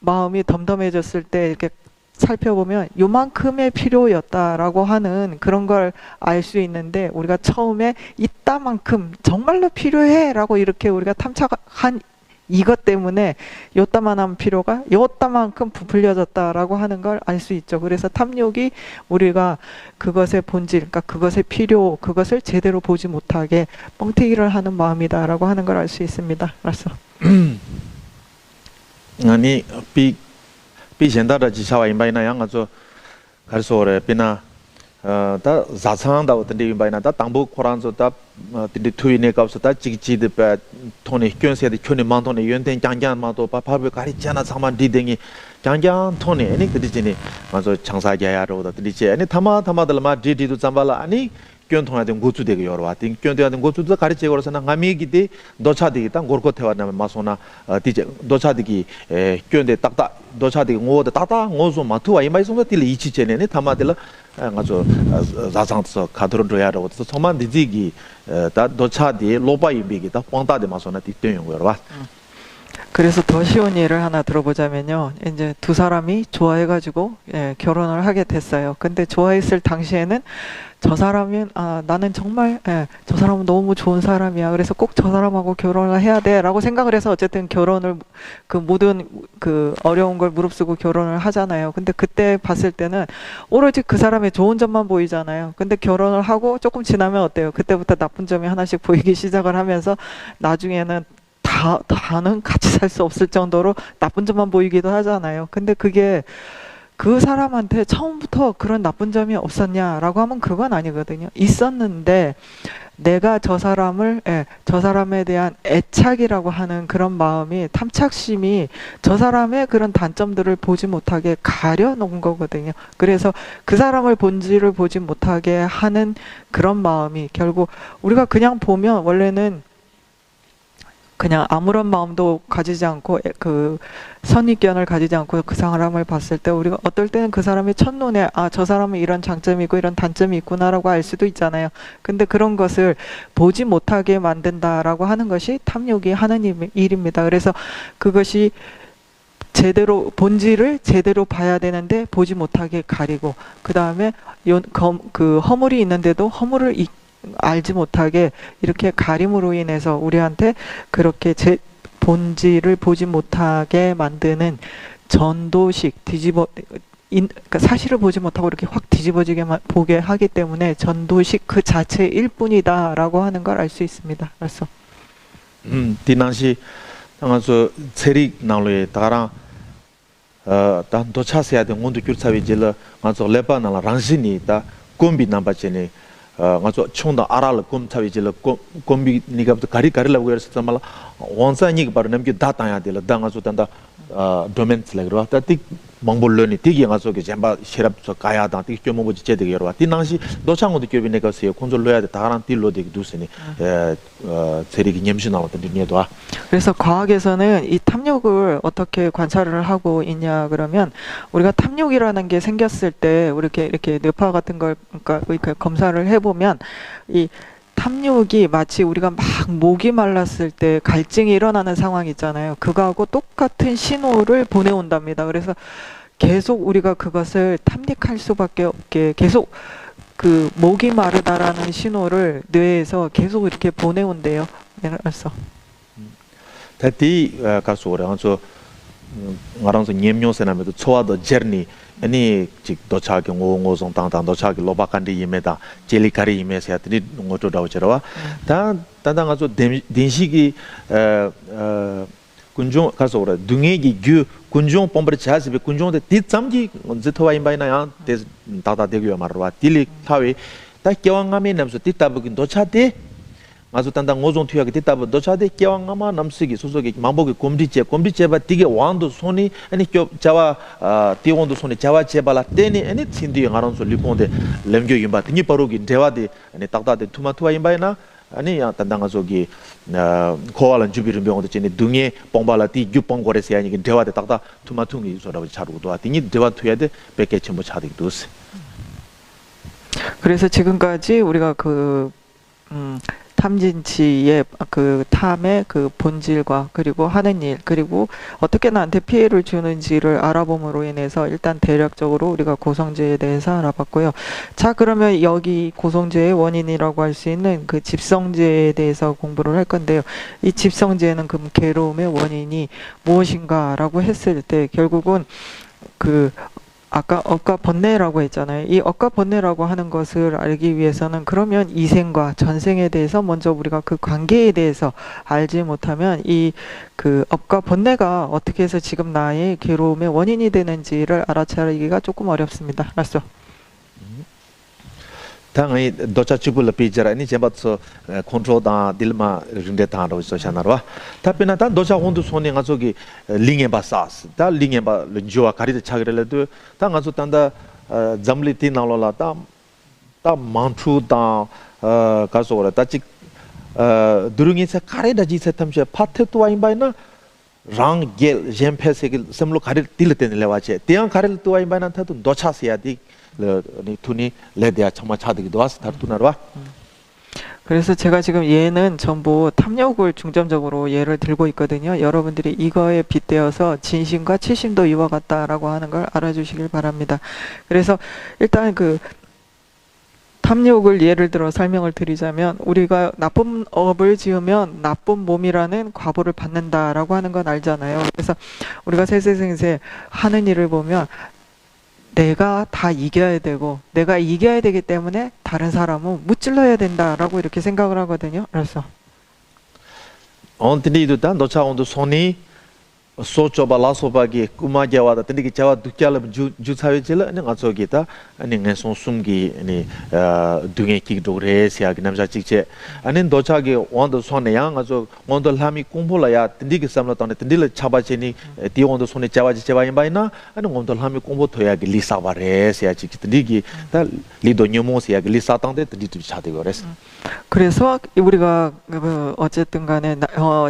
마음이 덤덤해졌을 때 이렇게 살펴보면 요만큼의 필요였다라고 하는 그런 걸 알 수 있는데 우리가 처음에 이따만큼 정말로 필요해라고 이렇게 우리가 탐착한 이것 때문에 요따만한 필요가 요따만큼 부풀려졌다라고 하는 걸 알 수 있죠. 그래서 탐욕이 우리가 그것의 본질, 그러니까 그것의 필요, 그것을 제대로 보지 못하게 뻥튀기를 하는 마음이다라고 하는 걸 알 수 있습니다. 그래서 아니 비젠다라 지사와 임바이나 양아서 가르소레 비나 다 자상다고 던데 임바이나 다 당부 코란서 다 딘디 투이네 값서 다 지기지드 바 돈에 현세의 촌에 만돈에 연된 장장마도 바바베 가리잖아 상만 디댕이 장장 돈에 아니 그디지니 맞아 장사자야로다 드리지 아니 타마들마 디디도 잠발라 아니 견통하던 고추되게 여러 왔딩 견통하던 고추도 가르치 걸어서나 가미기디 도차디기 땅 고르코테와나 마소나 디제 도차디기 견데 딱딱 도차디기 ngo도 딱딱 ngoso 마투와 이마이송도 딜 이치체네 타마들 가서 자상서 가드론도야로 정말 디지기 다 도차디 로바이비기다 뻥다데 마소나 디땡요 여러 와 그래서 더 쉬운 예를 하나 들어보자면요. 이제 두 사람이 좋아해가지고 결혼을 하게 됐어요. 근데 좋아했을 당시에는 저 사람은 나는 정말 저 사람은 너무 좋은 사람이야. 그래서 꼭 저 사람하고 결혼을 해야 돼라고 생각을 해서 어쨌든 결혼을 그 모든 그 어려운 걸 무릅쓰고 결혼을 하잖아요. 근데 그때 봤을 때는 오로지 그 사람의 좋은 점만 보이잖아요. 근데 결혼을 하고 조금 지나면 어때요? 그때부터 나쁜 점이 하나씩 보이기 시작을 하면서 나중에는 다는 같이 살 수 없을 정도로 나쁜 점만 보이기도 하잖아요. 근데 그게 그 사람한테 처음부터 그런 나쁜 점이 없었냐라고 하면 그건 아니거든요. 있었는데 내가 저 사람을, 저 사람에 대한 애착이라고 하는 그런 마음이, 탐착심이 저 사람의 그런 단점들을 보지 못하게 가려놓은 거거든요. 그래서 그 사람을 본질을 보지 못하게 하는 그런 마음이 결국 우리가 그냥 보면 원래는 그냥 아무런 마음도 가지지 않고 그 선입견을 가지지 않고 그 사람을 봤을 때 우리가 어떨 때는 그 사람의 첫눈에 아, 저 사람은 이런 장점이 있고 이런 단점이 있구나라고 알 수도 있잖아요. 근데 그런 것을 보지 못하게 만든다라고 하는 것이 탐욕이 하는 일입니다. 그래서 그것이 제대로 본질을 제대로 봐야 되는데 보지 못하게 가리고 그 다음에 그 허물이 있는데도 허물을 알지 못하게 이렇게 가림으로 인해서 우리한테 그렇게 제 본질을 보지 못하게 만드는 전도식 그러니까 사실을 보지 못하고 이렇게 확 뒤집어지게 보게 하기 때문에 전도식 그 자체일 뿐이다라고 하는 걸 알 수 있습니다. 그래서 디난시 당아서 체릭 나로에 따라 단 도차세야 된 온도 규차비 질 가서 레바나라 란신이 다 콤비 남바체네 가서 총다 알알 콤차비 질 콤비 니가부터 가리라고 해서 정말 원산이 바로 남기 다타야 될 당아서 단다 도멘스 레그로 다틱 몽볼로니 티기 가서 게 젬바 시랍서 가야다 티기 좀 뭐지 제대로 여러 디난시 도창고도 교비 내가서 콘솔로야 돼 다란 딜로 되게 두스니 체릭이 냠시 나왔던 니에도 그래서 과학에서는 이 탐욕을 어떻게 관찰을 하고 있냐 그러면 우리가 탐욕이라는 게 생겼을 때 이렇게 뇌파 같은 걸 그러니까 이렇게 검사를 해보면 이 탐욕이 마치 우리가 막 목이 말랐을 때 갈증이 일어나는 상황 있잖아요. 그거하고 똑같은 신호를 보내온답니다. 그래서 계속 우리가 그것을 탐닉할 수밖에 없게 계속 그 목이 마르다라는 신호를 뇌에서 계속 이렇게 보내온대요. 그래서 다티 가서 그래서 ngaranso nyemnyo senamedo choado journey ani chik dochage ngozong tangtang dochage lobakandi yimeda jelikari yimese atni ngoto dawcherawa ta tandanga so denshigi kunjong kaso ora dungegi gyu kunjong pombre chasibe kunjong de titsamji zitwa imbaina ya te tata degyo marwa tili thawe ta kyawangame namso titabukin dochate 아주 단단 오종 투약이 됐다고 도차대 깨왕아마 남쓰기 소속이 망복이 곰디제바 되게 왕도 손이 아니 자와 띠원도 손이 자와 제발라 때니 아니 친디 가론소 리본데 렘교 임바 등이 바로기 대화디 아니 딱다데 투마투아 임바이나 아니 단단 가족이 고알은 주비를 병원도 전에 등에 봉발라티 규봉거래세 아니 대화데 딱다 투마퉁이 소라고 자루도 등이 대화 투야데 백개 전부 차득도스 그래서 지금까지 우리가 탐진치의 그 탐의 그 본질과 그리고 하는 일 그리고 어떻게 나한테 피해를 주는지를 알아봄으로 인해서 일단 대략적으로 우리가 고성제에 대해서 알아봤고요. 자, 그러면 여기 고성제의 원인이라고 할 수 있는 그 집성제에 대해서 공부를 할 건데요. 이 집성제는 그럼 괴로움의 원인이 무엇인가라고 했을 때 결국은 아까 억과 번뇌라고 했잖아요. 이 억과 번뇌라고 하는 것을 알기 위해서는 그러면 이생과 전생에 대해서 먼저 우리가 그 관계에 대해서 알지 못하면 이 억과 번뇌가 어떻게 해서 지금 나의 괴로움의 원인이 되는지를 알아차리기가 조금 어렵습니다. 알았어? 당이 도차치불 피자라 아니 제바서 컨트롤다 딜마 린데타로 소샤나와 타피나 단 도차 혼도 손에 가서기 링에바사스 다 링에바 르조아 카리데 차그레레도 당 가서 단다 잠리티 나로라 다 만투다 가서라 다치 두릉이세 카레다 지세탐셰 파테토와 임바이나 랑겔 젬페세길 섬로 카레 딜테네 레와체 대양 카레 토와 임바이나 타도 도차시야디 투니 레데아 정말 차득이도 왔어 다투나와 그래서 제가 지금 얘는 전부 탐욕을 중점적으로 예를 들고 있거든요. 여러분들이 이거에 빗대어서 진심과 치심도 이와 같다라고 하는 걸 알아주시길 바랍니다. 그래서 일단 탐욕을 예를 들어 설명을 드리자면 우리가 나쁜 업을 지으면 나쁜 몸이라는 과보를 받는다라고 하는 건 알잖아요. 그래서 우리가 세세생세 하는 일을 보면 내가 다 이겨야 되고 내가 이겨야 되기 때문에 다른 사람은 무찔러야 된다라고 이렇게 생각을 하거든요. 그래서 언티니도 단 도차온도 손이 소초바 라소바기 꾸마게와다 근데 자와 두캬라 주사회질 아니 가서기다 아니 내손 숨기 아니 둥에 기도레시아기 남자 직제 아니 도차기 원도 손에 양아서 원도 함이 공부라야 근데 삼라던데 근데 차바체니 디원도 손에 자와지 제바인바이나 아니 원도 함이 공부 토야기 리사바레시아 직제 근데 다 리도 녀모시아기 리사탄데 근데 차대거레스 그래서 우리가 어쨌든 간에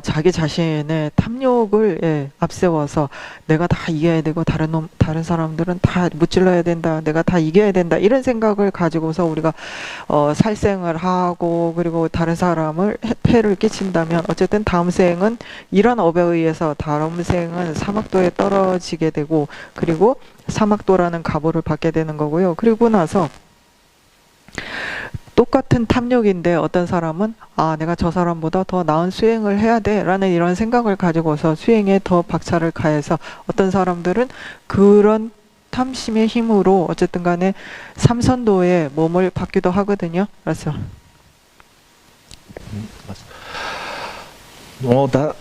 자기 자신의 탐욕을 앞세워서 내가 다 이겨야 되고 다른 사람들은 다 무찔러야 된다. 내가 다 이겨야 된다. 이런 생각을 가지고서 우리가 살생을 하고 그리고 다른 사람을 폐를 끼친다면 어쨌든 다음 생은 이런 업에 의해서 다음 생은 사막도에 떨어지게 되고 그리고 사막도라는 가보를 받게 되는 거고요. 그리고 나서 똑같은 탐욕인데 어떤 사람은 내가 저 사람보다 더 나은 수행을 해야 돼라는 이런 생각을 가지고서 수행에 더 박차를 가해서 어떤 사람들은 그런 탐심의 힘으로 어쨌든 간에 삼선도에 몸을 받기도 하거든요. 그래서 다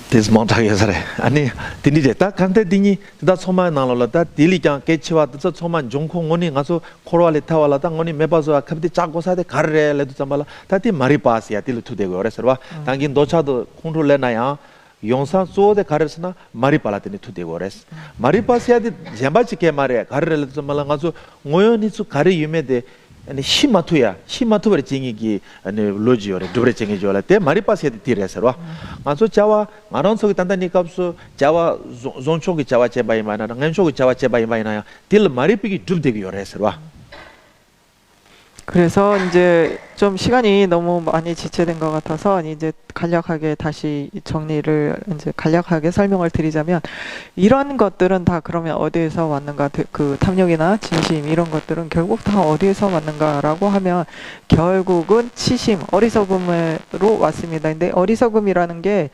desmonta게서래 아니 딘디제다 간데 딘이 다 소마 나로라다 딜리장 깨치와 더 소마 종콩원이 가서 코로알레 타와라다 원이 메바서 갑디 짜고사데 가르레레도 잠발라 다티 마리파시아 딜 투데고 그래서 당긴 도차도 컨트롤레나야 용산 소데 가르스나 마리팔라테니 투데고 그래서 마리파시아디 젬바치케 마레 가르레레도 잠발라 가서 모요니츠 가르 유메데 아니 시마투버 징이기 아니 로지오레 두브레 징이죠라 때 마리파시에 디레서와 가서 자와 마론속이 단단니값서 자와 존초기 자와 제바이마나 렌초기 자와 제바이마이나야 딜 마리피기 줍되기 요레서와 그래서 이제 좀 시간이 너무 많이 지체된 것 같아서 이제 간략하게 다시 정리를 이제 간략하게 설명을 드리자면 이런 것들은 다 그러면 어디에서 왔는가 그 탐욕이나 진심 이런 것들은 결국 다 어디에서 왔는가라고 하면 결국은 치심 어리석음으로 왔습니다. 근데 어리석음이라는 게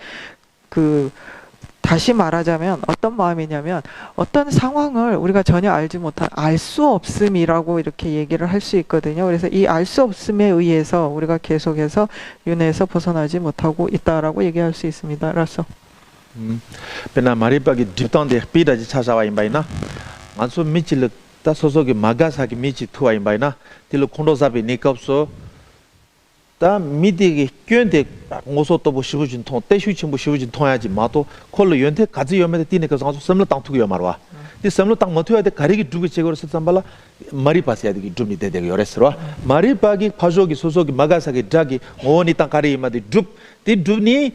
다시 말하자면 어떤 마음이냐면 어떤 상황을 우리가 전혀 알지 못한 알 수 없음이라고 이렇게 얘기를 할 수 있거든요. 그래서 이 알 수 없음에 의해서 우리가 계속해서 윤회에서 벗어나지 못하고 있다라고 얘기할 수 있습니다. 그래서 베나 마리바기 딥던데 피다지 찾아와 임바이나 안소 미칠 다 소속이 마가사기 미치 투와 임바이나 딜로 콘도사비 니컵소 다 미디기 견데 고소도 보시부진 통 대슈친 보시부진 통야지 마도 콜로 연태 가지 요메데 티네 가서 섬로 땅 투고 말와 이 섬로 땅 못해야 돼 가리기 두고 제거를 썼담발라 마리파스야 되기 줍니 되게 요레스로 마리파기 파조기 소속이 마가사기 자기 오니 땅 가리 마디 줍디 줍니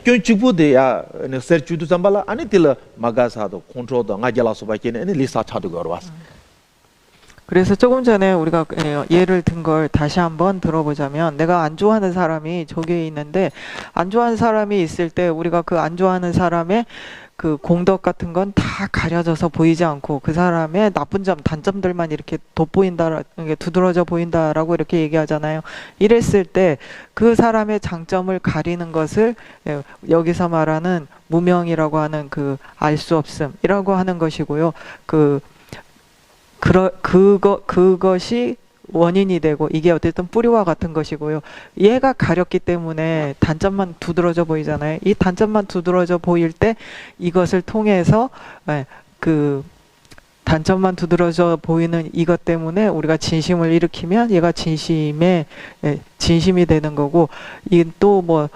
견축부데야 서치도 잠발라 아니 딜 마가사도 컨트롤도 나gel라서 바케네 아니 리사 차도 거와스 그래서 조금 전에 우리가 예를 든 걸 다시 한번 들어보자면 내가 안 좋아하는 사람이 저기에 있는데 안 좋아하는 사람이 있을 때 우리가 그 안 좋아하는 사람의 그 공덕 같은 건 다 가려져서 보이지 않고 그 사람의 나쁜 점, 단점들만 이렇게 돋보인다, 두드러져 보인다라고 이렇게 얘기하잖아요. 이랬을 때 그 사람의 장점을 가리는 것을 여기서 말하는 무명이라고 하는 그 알 수 없음이라고 하는 것이고요. 그것이 원인이 되고 이게 어쨌든 뿌리와 같은 것이고요. 얘가 가렸기 때문에 단점만 두드러져 보이잖아요. 이 단점만 두드러져 보일 때 이것을 통해서 그 단점만 두드러져 보이는 이것 때문에 우리가 진심을 일으키면 얘가 진심이 되는 거고 이 또 뭐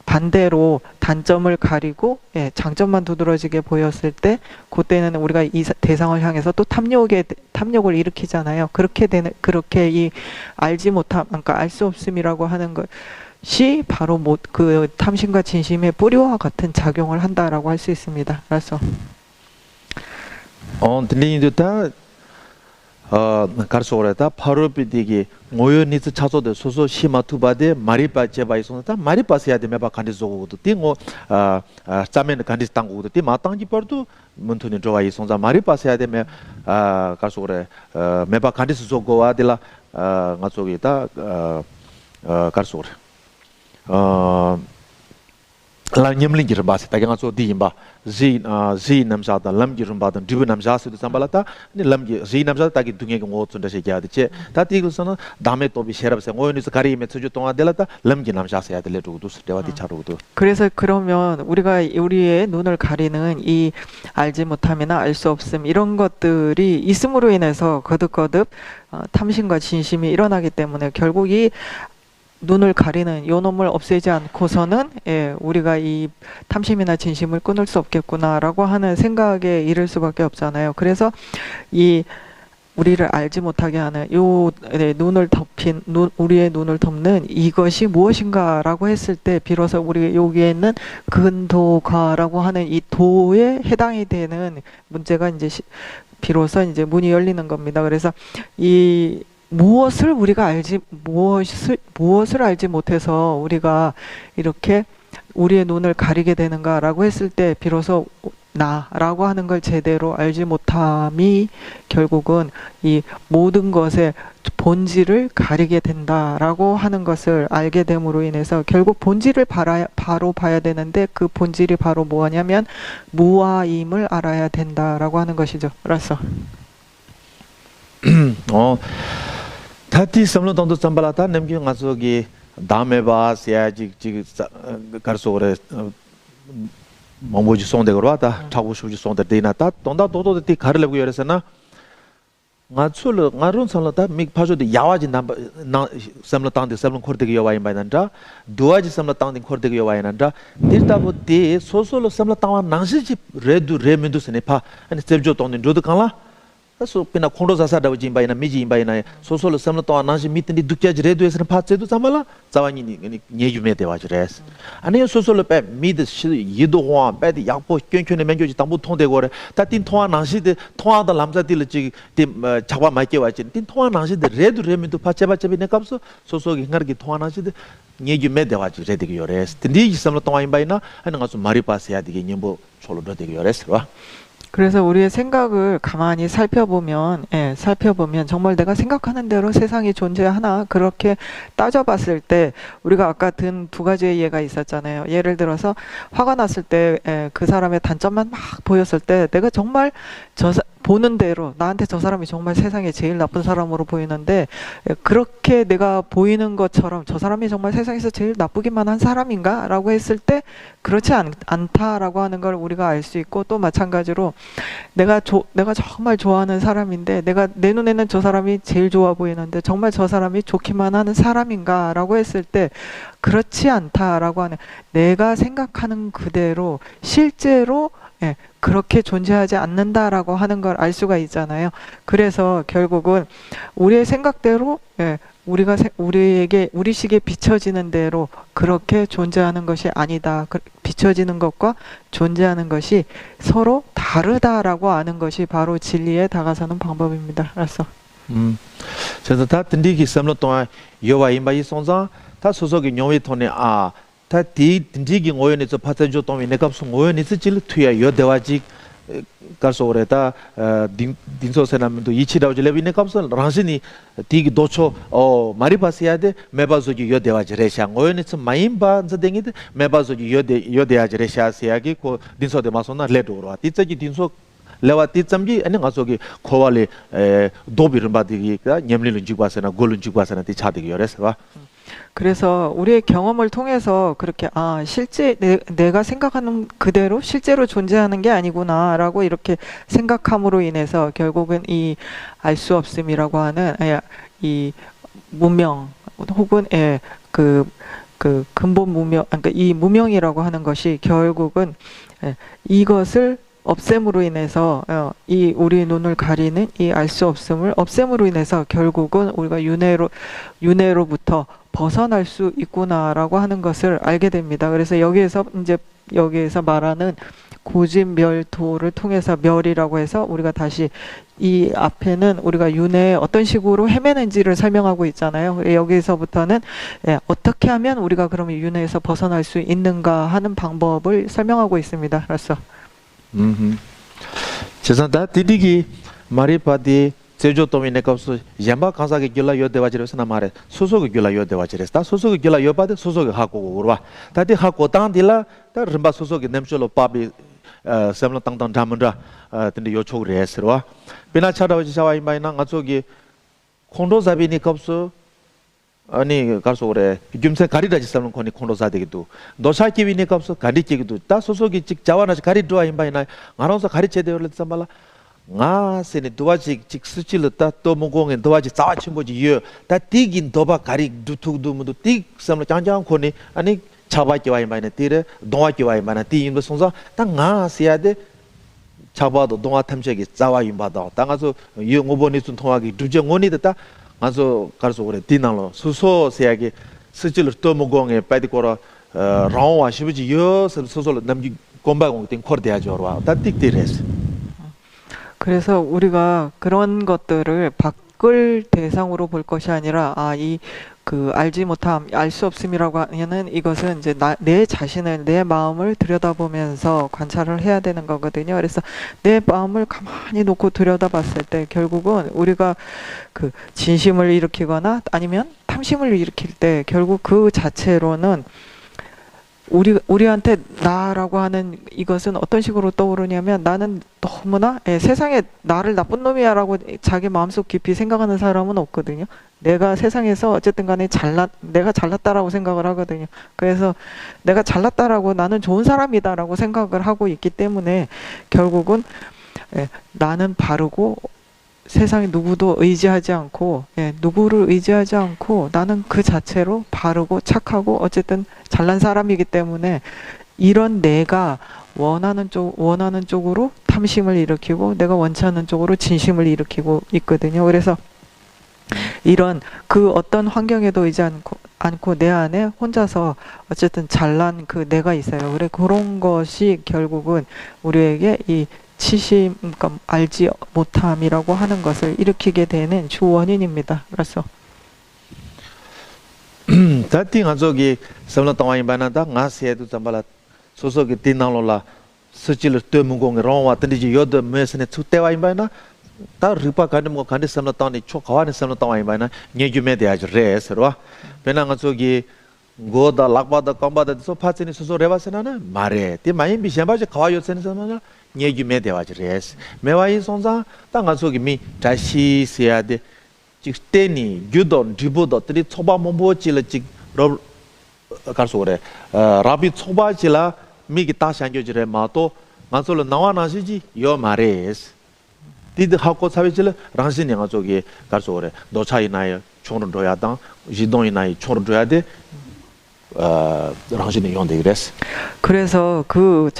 반대로 단점을 가리고 장점만 두드러지게 보였을 때 그때는 우리가 이 대상을 향해서 또 탐욕을 일으키잖아요. 그렇게 이 알지 못함, 그러니까 알 수 없음이라고 하는 것이 바로 그 탐심과 진심의 뿌리와 같은 작용을 한다라고 할 수 있습니다. 그래서 들리니도 다 가르소레다 파르비디기 모요니스 차소데 소소 시마투바데 마리파 제바이소다 마리파스야 데메바 간디소고도 띵고 짜멘 간디스 땅고도 띵 마땅지 버도 문토니 조아이 손자 마리파스야 데메 가르소레 메바 간디스 소고와 딜라 가소기다 가르소레 lam nyemling gi ramba se ta ga so di ba zi namsa da lam gi ramba da dibu namsa se sambala ta ni lam gi zi namsa ta gi dunge gi ngo chun da se ja de che ta ti gu sana dame to bi sherab se ngoy ni se kari me chu 동안 delata lam gi namsa se ya de le du se dewa di charu du 그래서 그러면 우리가 우리의 눈을 가리는 이 알지 못함이나 알 수 없음 이런 것들이 있음으로 인해서 거듭거듭 탐심과 진심이 일어나기 때문에 결국 이 눈을 가리는 요 놈을 없애지 않고서는 우리가 이 탐심이나 진심을 끊을 수 없겠구나라고 하는 생각에 이를 수밖에 없잖아요. 그래서 이 우리를 알지 못하게 하는 요 눈을 덮인 우리의 눈을 덮는 이것이 무엇인가라고 했을 때 비로소 우리 여기에는 근도가라고 하는 이 도에 해당이 되는 문제가 이제 비로소 이제 문이 열리는 겁니다. 그래서 이 무엇을 알지 못해서 우리가 이렇게 우리의 눈을 가리게 되는가라고 했을 때 비로소 나라고 하는 걸 제대로 알지 못함이 결국은 이 모든 것의 본질을 가리게 된다라고 하는 것을 알게 됨으로 인해서 결국 본질을 바로 봐야 되는데 그 본질이 바로 뭐냐면 무아임을 알아야 된다라고 하는 것이죠. 알았어. 타티 samlo tong to sambala ta nem gi ngaso gi dame ba sia ji karso re momoji sonde gro ta chagu shuji sonde de na ta tonda do do ti kar le gu yore sana ngasul ngarun samlo ta mig phajo de yawaji na samlo tang de samlo khorde gi yawa imba nan ta duaji samlo tang de khorde gi yawa nan ta dirta bo de so so lo samlo tang nangsi ji re du re min du sene pha ani sebjo tong de do kala so pina khondo sa da jimba ina miji imba ina so so samla to ananji mitni dukya jre do esna pha che do samala zawani ni nyeju me de wa jres ani so so pe mid yido hwa pe de yakpo kyenkyo ne menjo ji tambu thong de gore ta tin thwa nangsi de thwa da lamza dil ji de chakwa ma ke wa chi tin thwa nangsi de re do re mi do pha che ba che ne kapso so so gi ngar gi thwa nangsi de nyeju me de wa ji re de gi yores tin di samla to imba ina ani nga so mari pa se ya de gi nyembo cholo do de gi yores wa 그래서 우리의 생각을 가만히 살펴보면 정말 내가 생각하는 대로 세상이 존재하나 그렇게 따져봤을 때 우리가 아까 든 두 가지의 예가 있었잖아요. 예를 들어서 화가 났을 때 그 사람의 단점만 막 보였을 때 내가 정말 보는 대로 나한테 저 사람이 정말 세상에 제일 나쁜 사람으로 보이는데 그렇게 내가 보이는 것처럼 저 사람이 정말 세상에서 제일 나쁘기만 한 사람인가? 라고 했을 때 그렇지 않다라고 하는 걸 우리가 알 수 있고 또 마찬가지로 내가 정말 좋아하는 사람인데 내가 내 눈에는 저 사람이 제일 좋아 보이는데 정말 저 사람이 좋기만 하는 사람인가? 라고 했을 때 그렇지 않다라고 하는 내가 생각하는 그대로 실제로 그렇게 존재하지 않는다라고 하는 걸 알 수가 있잖아요. 그래서 결국은 우리의 생각대로 우리식에 비춰지는 대로 그렇게 존재하는 것이 아니다. 비춰지는 것과 존재하는 것이 서로 다르다라고 아는 것이 바로 진리에 다가서는 방법입니다. 알았어. 그래서 다 든디기 삼로 동안 여와 임바이 송자 다 소속이 녀위 돈에 다 든디기 오연에서 파타조 동이 내가 송 오연에서 질 투야 여대와지 가서 오래다 딘소세나면도 이치라고 질레비 내가 없어 랑신이 디기 도초 마리바스야 돼 메바조기 여대와지 레샤 오연에서 마임바 저댕이 메바조기 여대야지 레샤스야기 고 딘소데 마소나 레도로 디짜기 딘소 레와티 짬기 아니 가서기 코발레 도비를 받기가 냠리는 지과서나 골은 지과서나 디 차득이 열어서 그래서 우리의 경험을 통해서 그렇게 실제 내가 생각하는 그대로 실제로 존재하는 게 아니구나라고 이렇게 생각함으로 인해서 결국은 이 알 수 없음이라고 하는 이 무명 혹은 그 근본 무명 그러니까 이 무명이라고 하는 것이 결국은 이것을 없앰으로 인해서 이 우리 눈을 가리는 이 알 수 없음을 없앰으로 인해서 결국은 우리가 윤회로부터 벗어날 수 있구나라고 하는 것을 알게 됩니다. 그래서 여기에서 말하는 고진멸도를 통해서 멸이라고 해서 우리가 다시 이 앞에는 우리가 윤회에 어떤 식으로 헤매는지를 설명하고 있잖아요. 여기서부터는 어떻게 하면 우리가 그러면 윤회에서 벗어날 수 있는가 하는 방법을 설명하고 있습니다. 알았어. 죄송합니다. 디디기 마리파디 제조 도민의 값수 얌바 간사게 길라 요대와지레스 나마레 소소게 길라 요대와지레스 다 소소게 길라 요바데 소소게 하고 오르와 다디 하고 땅딜라 다 름바 소소게 냄쇼로 빠비 semla tang tang jamandra tindi yo chog resro pina chada waji sawa imbai na ngachogi khondo zabini kapso ani karso ore gyumse gari daji samlon khoni khondo za degidu dosha kibini kapso gari chigidu ta sosogi chik jawana gari doa imbai na ngaronso gari chede orle sambala nga sene doaji chik suchil ta to mongong en doaji zawa chimboji yo ta tigin doba gari dutukdu mudu tig samlo jangjang khoni ani 차바 기와이 마이나 티레 동아 기와이 마이나 티 인도 송자 땅가 시야데 차바도 동아 탐색이 자와 임바다 땅가서 영어본이 좀 통하기 두정원이다 가서 가서 그래 디나로 수소 세야기 스질을 또 먹ong에 빠디코라 라오와 시부지 여 소소를 남기 곰바공 땡 코르데야죠 와 다틱디레스 그래서 우리가 그런 것들을 바꿀 대상으로 볼 것이 아니라 그 알지 못함, 알 수 없음이라고 하는 이것은 이제 내 자신을, 내 마음을 들여다보면서 관찰을 해야 되는 거거든요. 그래서 내 마음을 가만히 놓고 들여다봤을 때 결국은 우리가 그 진심을 일으키거나 아니면 탐심을 일으킬 때 결국 그 자체로는 우리한테 나라고 하는 이것은 어떤 식으로 떠오르냐면 나는 너무나 세상에 나를 나쁜 놈이야라고 자기 마음속 깊이 생각하는 사람은 없거든요. 내가 세상에서 어쨌든 간에 내가 잘났다라고 생각을 하거든요. 그래서 내가 잘났다라고 나는 좋은 사람이다라고 생각을 하고 있기 때문에 결국은 나는 바르고 세상에 누구도 의지하지 않고 누구를 의지하지 않고 나는 그 자체로 바르고 착하고 어쨌든 잘난 사람이기 때문에 이런 내가 원하는 쪽으로 탐심을 일으키고 내가 원치 않는 쪽으로 진심을 일으키고 있거든요. 그래서 이런 그 어떤 환경에도 의지 않고 내 안에 혼자서 어쨌든 잘난 그 내가 있어요. 그래 그런 것이 결국은 우리에게 이 치심, 그러니까 알지 못함이라고 하는 것을 일으키게 되는 주 원인입니다. 그래서 다팅 아저기 섬나 땅와인 바나다 나세도 잠발라 소소기 디나로라 스질을 뜨문공에 롱와 던지지 여드 메스네 투테와인 바나 다 리파 간데 뭐 간데 섬나 땅이 초가와네 섬나 땅와인 바나 녀주메 대야지 레스로 베나 아저기 고다 락바다 컴바다 소파치니 소소 레바스나나 마레 티 마인 비셴바지 가와요세네 섬나 녀주메 대야지 레스 메와이 손자 땅아 저기 미 다시 세야데 직대니 유돈 디보도 들이 초바 몸보질을 직 가서 그래 라비 초바질라 미기 다산교지래 마도 만솔로 나와나시지 요 마레스 디드 하고 사회질 랑신이 저기 가서 그래 노차이나요 총을 줘야 당 지동이나요 총을 줘야 돼 랑신이 용데 그랬어 그래서 그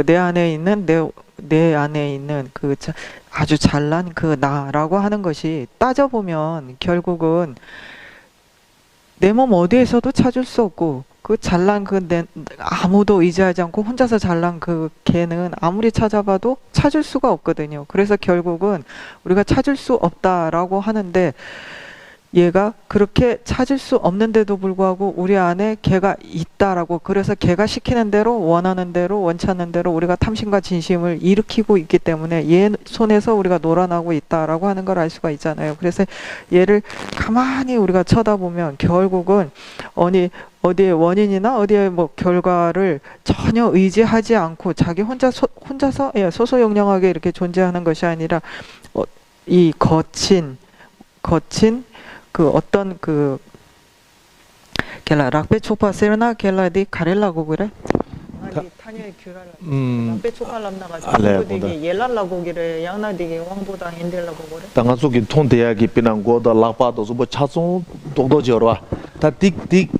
내 안에 있는 내 안에 있는 그 아주 잘난 그 나라고 하는 것이 따져보면 결국은 내 몸 어디에서도 찾을 수 없고 그 잘난 아무도 의지하지 않고 혼자서 잘난 그 걔는 아무리 찾아봐도 찾을 수가 없거든요. 그래서 결국은 우리가 찾을 수 없다라고 하는데 얘가 그렇게 찾을 수 없는데도 불구하고 우리 안에 걔가 있다라고 그래서 걔가 시키는 대로 원하는 대로 원치 않는 대로 우리가 탐심과 진심을 일으키고 있기 때문에 얘 손에서 우리가 놀아나고 있다라고 하는 걸 알 수가 있잖아요. 그래서 얘를 가만히 우리가 쳐다보면 결국은 어디에 원인이나 어디에 뭐 결과를 전혀 의지하지 않고 자기 혼자서 소소영령하게 이렇게 존재하는 것이 아니라 이 거친 그 어떤 그 겔라 락베 초파 세르나 겔라디 가렐라고 그래? 아니 타녀의 규랄라 락베 초팔람나가 되게 옐랄라고 그래 양나디게 왕보다 인델라고 그래 당한속이 통대야기 비난 고다 락바도 뭐 차송 도도지어와 다 틱틱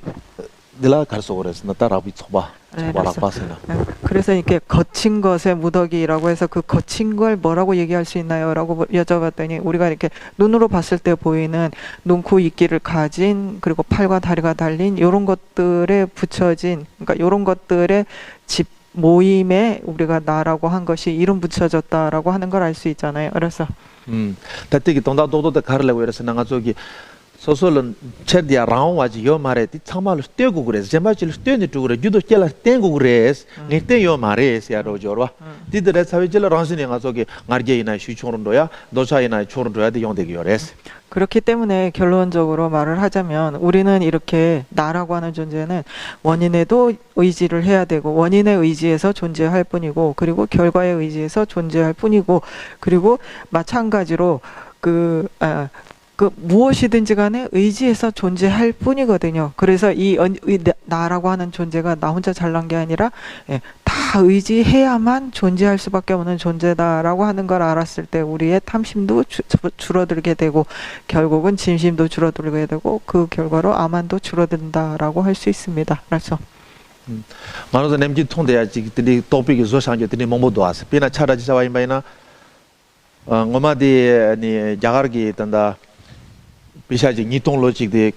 들라 가서 그랬어 나 따라비 쳐봐 락바스나 그래서 이렇게 거친 것의 무더기라고 해서 그 거친 걸 뭐라고 얘기할 수 있나요? 라고 여쭤봤더니 우리가 이렇게 눈으로 봤을 때 보이는 눈, 코, 입기를 가진 그리고 팔과 다리가 달린 이런 것들에 붙여진 그러니까 이런 것들의 모임에 우리가 나라고 한 것이 이름 붙여졌다라고 하는 걸 알 수 있잖아요. 그래서 다티기 동다 도도데 가르려고 이래서 나가 저기 소소는 체디야 라운와지 요 말에 참말로 떼고 그래서 제마질 떼니 두그래 유도 깰라 떼고 그래서 니때 요 말에 야로 저와 디드레 사회질 란신이 가서게 나르게이나 슈초론도야 노사이나 초론도야 돼 용되기 요레스 그렇기 때문에 결론적으로 말을 하자면 우리는 이렇게 나라고 하는 존재는 원인에도 의지를 해야 되고 원인의 의지에서 존재할 뿐이고 그리고 결과의 의지에서 존재할 뿐이고 그리고 마찬가지로 그 무엇이든지 간에 의지에서 존재할 뿐이거든요. 그래서 나라고 하는 존재가 나 혼자 잘난 게 아니라 다 의지해야만 존재할 수밖에 없는 존재다라고 하는 걸 알았을 때 우리의 탐심도 줄어들게 되고 결국은 진심도 줄어들게 되고 그 결과로 아만도 줄어든다라고 할 수 있습니다. 그래서 만우서 냄지 통돼야지 들이 토픽이 조상게 들이 뭐도 왔어. 비나 차라지 자와 임바이나 ngo마디 아니 자가르기 단다 비샤지 니통 로직데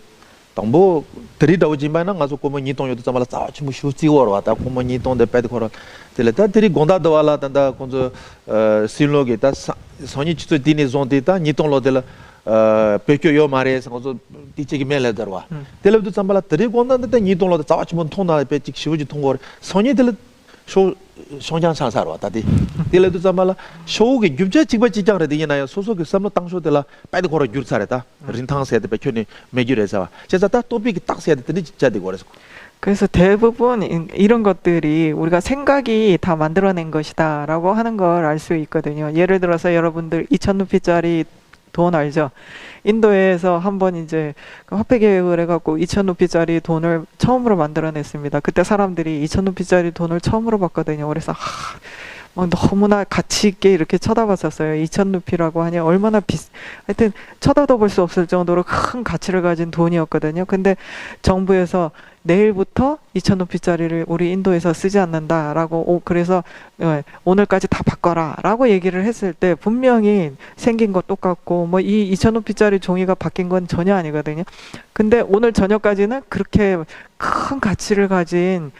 당보 드리다오지만은 가서 고모 니통 요도 잠ala 싸치 뭐 슈티워 왔다 고모 니통데 빼드 거라 들레다 들이 gond아도 와라 단다 콘저 실로게 다 선이 치도 디니 존데다 니통 로델 페쿄 요 마레스 콘저 티치기 멜레더와 들레도 잠ala 들이 gond아데 니통 로데 싸치 뭐 통나 빼직 시우지 통거 선이 들 쇼 성장 상사로 왔다디 딜레도 잠말라 쇼게 줍제 찍바 찍장래 되나요 소소게 삼로 땅쇼들라 빨리 걸어 줄사래다 린탕세데 백현이 매주래서 제자다 토픽이 딱 세야 되더니 진짜 되고 그래서 대부분 이런 것들이 우리가 생각이 다 만들어낸 것이다라고 하는 걸 알 수 있거든요. 예를 들어서 여러분들 2,000루피짜리 돈 알죠? 인도에서 한번 이제 화폐 개혁을 해갖고 2,000루피짜리 돈을 처음으로 만들어냈습니다. 그때 사람들이 2,000루피짜리 돈을 처음으로 봤거든요. 그래서 막 너무나 가치 있게 이렇게 쳐다봤었어요. 2,000루피라고 하니 얼마나 하여튼 쳐다도 볼 수 없을 정도로 큰 가치를 가진 돈이었거든요. 근데 정부에서 내일부터 2,000루피짜리를 우리 인도에서 쓰지 않는다라고 그래서 오늘까지 다 바꿔라 라고 얘기를 했을 때 분명히 생긴 거 똑같고 뭐 이 2,000루피짜리 종이가 바뀐 건 전혀 아니거든요. 근데 오늘 저녁까지는 그렇게 큰 가치를 가진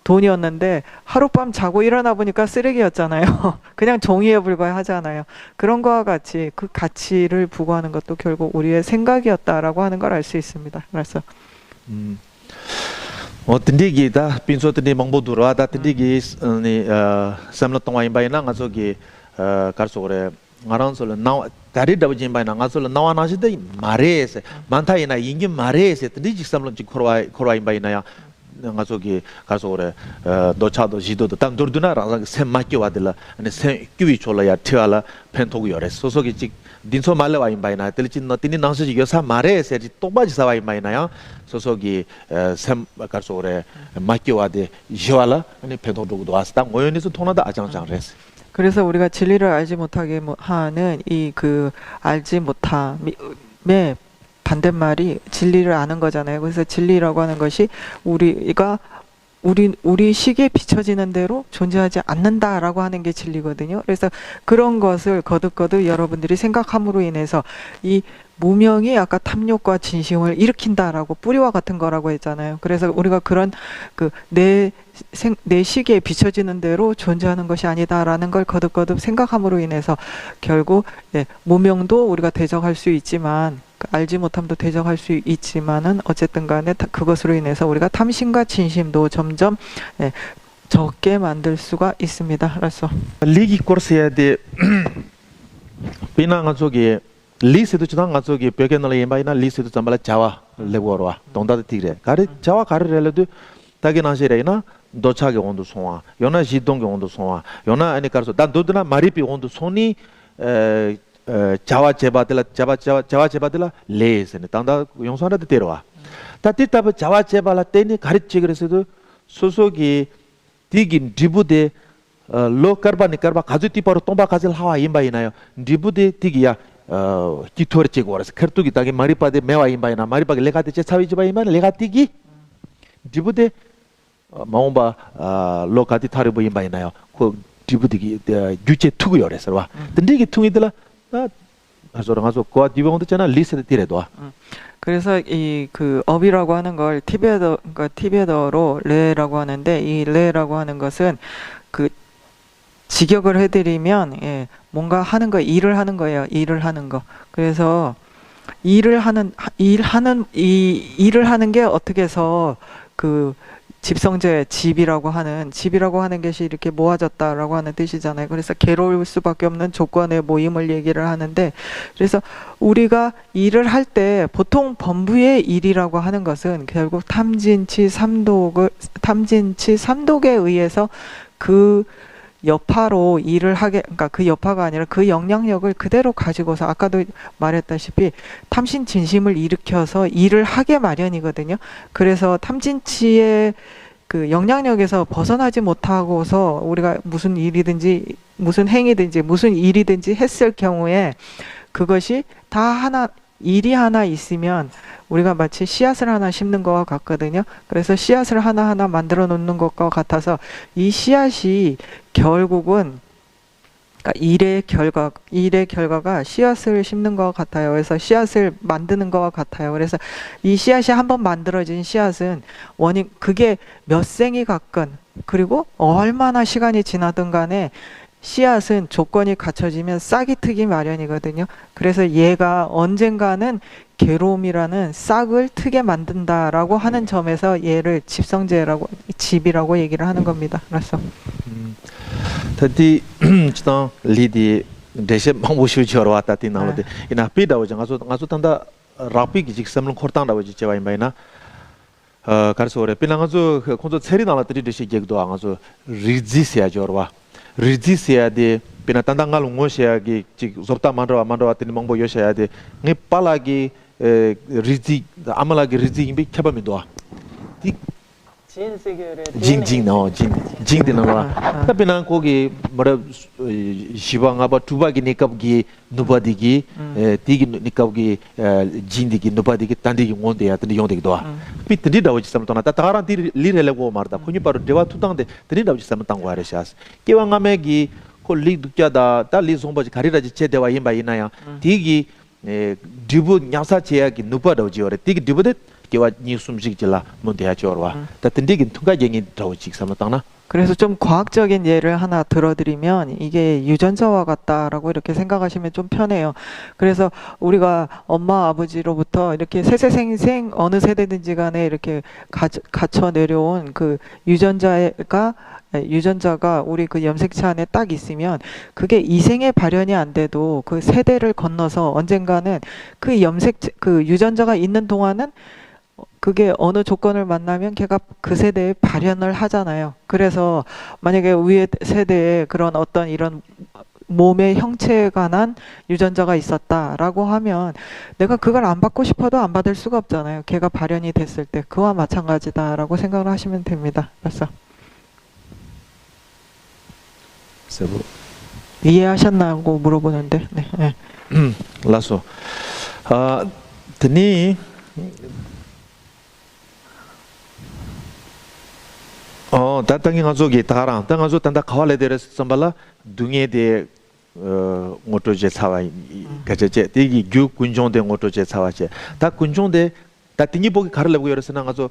돈이었는데 하룻밤 자고 일어나 보니까 쓰레기였잖아요. 그냥 종이에 불과하잖아요. 그런 거와 같이 그 가치를 부과하는 것도 결국 우리의 생각이었다라고 하는 걸 알 수 있습니다. 그래서 틴디기다 핀소트니 멍보두라다 틴디기 니 삼로 동아임바이나 가서기 가르소래 ngaransul now tari dabjin baina ngasul nawanaside marese mantaina ingi marese tindi samlo ji khorwa baina ya ngasogi 가서래 도차도 지도도 땅 돌두나 라가 셈마키 와들라 아니 셈 끼위 졸라야 티알라 펜토고 요레 소소기 직 딘소 말레 와인 바이나 들진 너티니 나서지 요사 마레세 똑바지 사와인 바이나야 소소기 셈 가서래 마키 와데 요알라 아니 펜토도도 왔다 모연에서 통하다 아장장 레스 그래서 우리가 진리를 알지 못하게 하는 이 그 알지 못함의 반대말이 진리를 아는 거잖아요. 그래서 진리라고 하는 것이 우리 시기에 비춰지는 대로 존재하지 않는다라고 하는 게 진리거든요. 그래서 그런 것을 거듭거듭 여러분들이 생각함으로 인해서 이 무명이 아까 탐욕과 진심을 일으킨다라고 뿌리와 같은 거라고 했잖아요. 그래서 우리가 그런 내 시기에 비춰지는 대로 존재하는 것이 아니다라는 걸 거듭거듭 생각함으로 인해서 결국 무명도 우리가 대적할 수 있지만 알지 못함도 대적할 수 있지만은 어쨌든 간에 그것으로 인해서 우리가 탐심과 진심도 점점 적게 만들 수가 있습니다. 그래서 리기 코스에 대 비나가 저기 리스도 지난 가서기 벽에는 예마이나 리스도 잠발 자와 레고로와 동다드 티레 가르 자와 가르rel도 타게나시레나 도차게 온도 소와 요나 지동게 온도 소와 요나 아니 가서 단 도드나 마리피 온도 소니 자와 제바들라 자와 제바들라 레스네 당다 용산한테 데려와 따뜻하게 자와 제발라 때니 가르치 그래서도 소속이 디긴 디부데 로 카르바니 카르바 가즈티 바로 똥바 가질 하와 임바이나요 디부데 디기야 기토르치 고라스 커투기 타게 마리파데 메와 임바이나 마리파게 레가데 제 사위지 바이만 레가티기 디부데 마옴바 로카티 타르보 임바이나요 그 디부디기 주체 투고 요래서 와 근데 이게 퉁이들라 가서 그 디베온도 있잖아 리스트 티레도 그래서 이 그 업이라고 하는 걸 티베더로 레라고 하는데 이 레라고 하는 것은 그 직역을 해드리면 뭔가 하는 거 일을 하는 거예요. 일을 하는 거. 그래서 일을 하는 게 어떻게 해서 그 집성제 집이라고 하는 것이 이렇게 모아졌다라고 하는 뜻이잖아요. 그래서 괴로울 수밖에 없는 조건의 모임을 얘기를 하는데, 그래서 우리가 일을 할 때 보통 범부의 일이라고 하는 것은 결국 탐진치 삼독에 의해서 그 여파로 일을 하게, 그러니까 그 여파가 아니라 그 영향력을 그대로 가지고서 아까도 말했다시피 탐신 진심을 일으켜서 일을 하게 마련이거든요. 그래서 탐진치의 그 영향력에서 벗어나지 못하고서 우리가 무슨 일이든지 무슨 행위든지 무슨 일이든지 했을 경우에 그것이 다 하나 일이 하나 있으면 우리가 마치 씨앗을 하나 심는 것과 같거든요. 그래서 씨앗을 하나하나 만들어 놓는 것과 같아서 이 씨앗이 결국은 그러니까 일의 결과가 씨앗을 심는 것과 같아요. 그래서 씨앗을 만드는 것과 같아요. 그래서 이 씨앗이 한번 만들어진 씨앗은 그게 몇 생이 갔건 그리고 얼마나 시간이 지나든 간에 씨앗은 조건이 갖춰지면 싹이 트기 마련이거든요. 그래서 얘가 언젠가는 괴로움이라는 싹을 트게 만든다라고 하는 점에서 얘를 집이라고 얘기를 하는 겁니다. 그래서 tadi chita lidi deshe mangbo shu choro ata tin namode ina pi dawo janga so tanda rapi gi samlung khortang dawo ji chewa imbaina karsore pinanga zo khonzo cheri nala tri deshe gegdo anga zo rizi sia jorwa rizi sia de pina tanda ngal ngo sia gi zopta manro tin mangbo yo sia de ngi palagi rizi amala gi rizi imbi khaba mi do 징 되는 거라. 답변한 거기 뭐라 시방아 봐 두바기 니캅기 누바디기 디기 니캅기 진디기 누바디기 단디기 온데야 단디 용데기도 와. 피트디 다오지 삼토나 타타란 디 리레레고 마르다. 군이 바로 데와 투당데 드디 다오지 삼탄고 하레샤스. 깨왕아메기 콜리 두캬다 달리 송바지 가리라지 제대와 임바이나야. 디기 디부 냐사 제야기 누바다오지 오레. 디기 디부데 kewa ni sumjik jila mundeha jorwa ta tindigin tunga yengi 다오직 삼았다나. 그래서 좀 과학적인 예를 하나 들어드리면 이게 유전자와 같다라고 이렇게 생각하시면 좀 편해요. 그래서 우리가 엄마 아버지로부터 이렇게 세세생생 어느 세대든지 간에 이렇게 갖춰 내려온 그 유전자가 우리 그 염색체 안에 딱 있으면 그게 이생에 발현이 안 돼도 그 세대를 건너서 언젠가는 그 유전자가 있는 동안은 그게 어느 조건을 만나면 걔가 그 세대에 발현을 하잖아요. 그래서 만약에 위에 세대에 그런 어떤 이런 몸의 형체에 관한 유전자가 있었다라고 하면 내가 그걸 안 받고 싶어도 안 받을 수가 없잖아요. 걔가 발현이 됐을 때 그와 마찬가지다라고 생각을 하시면 됩니다. 그래서 이해하셨나고 물어보는데. 네. 라소. 드니 다땅이 가족이 다랑 땅가족 단다 카왈레데레스 삼발라 둥에데 모토제 사와이 가제제 되기 규 군종데 모토제 사와제 다 군종데 다 띵이 보기 가르려고 여러스나 가서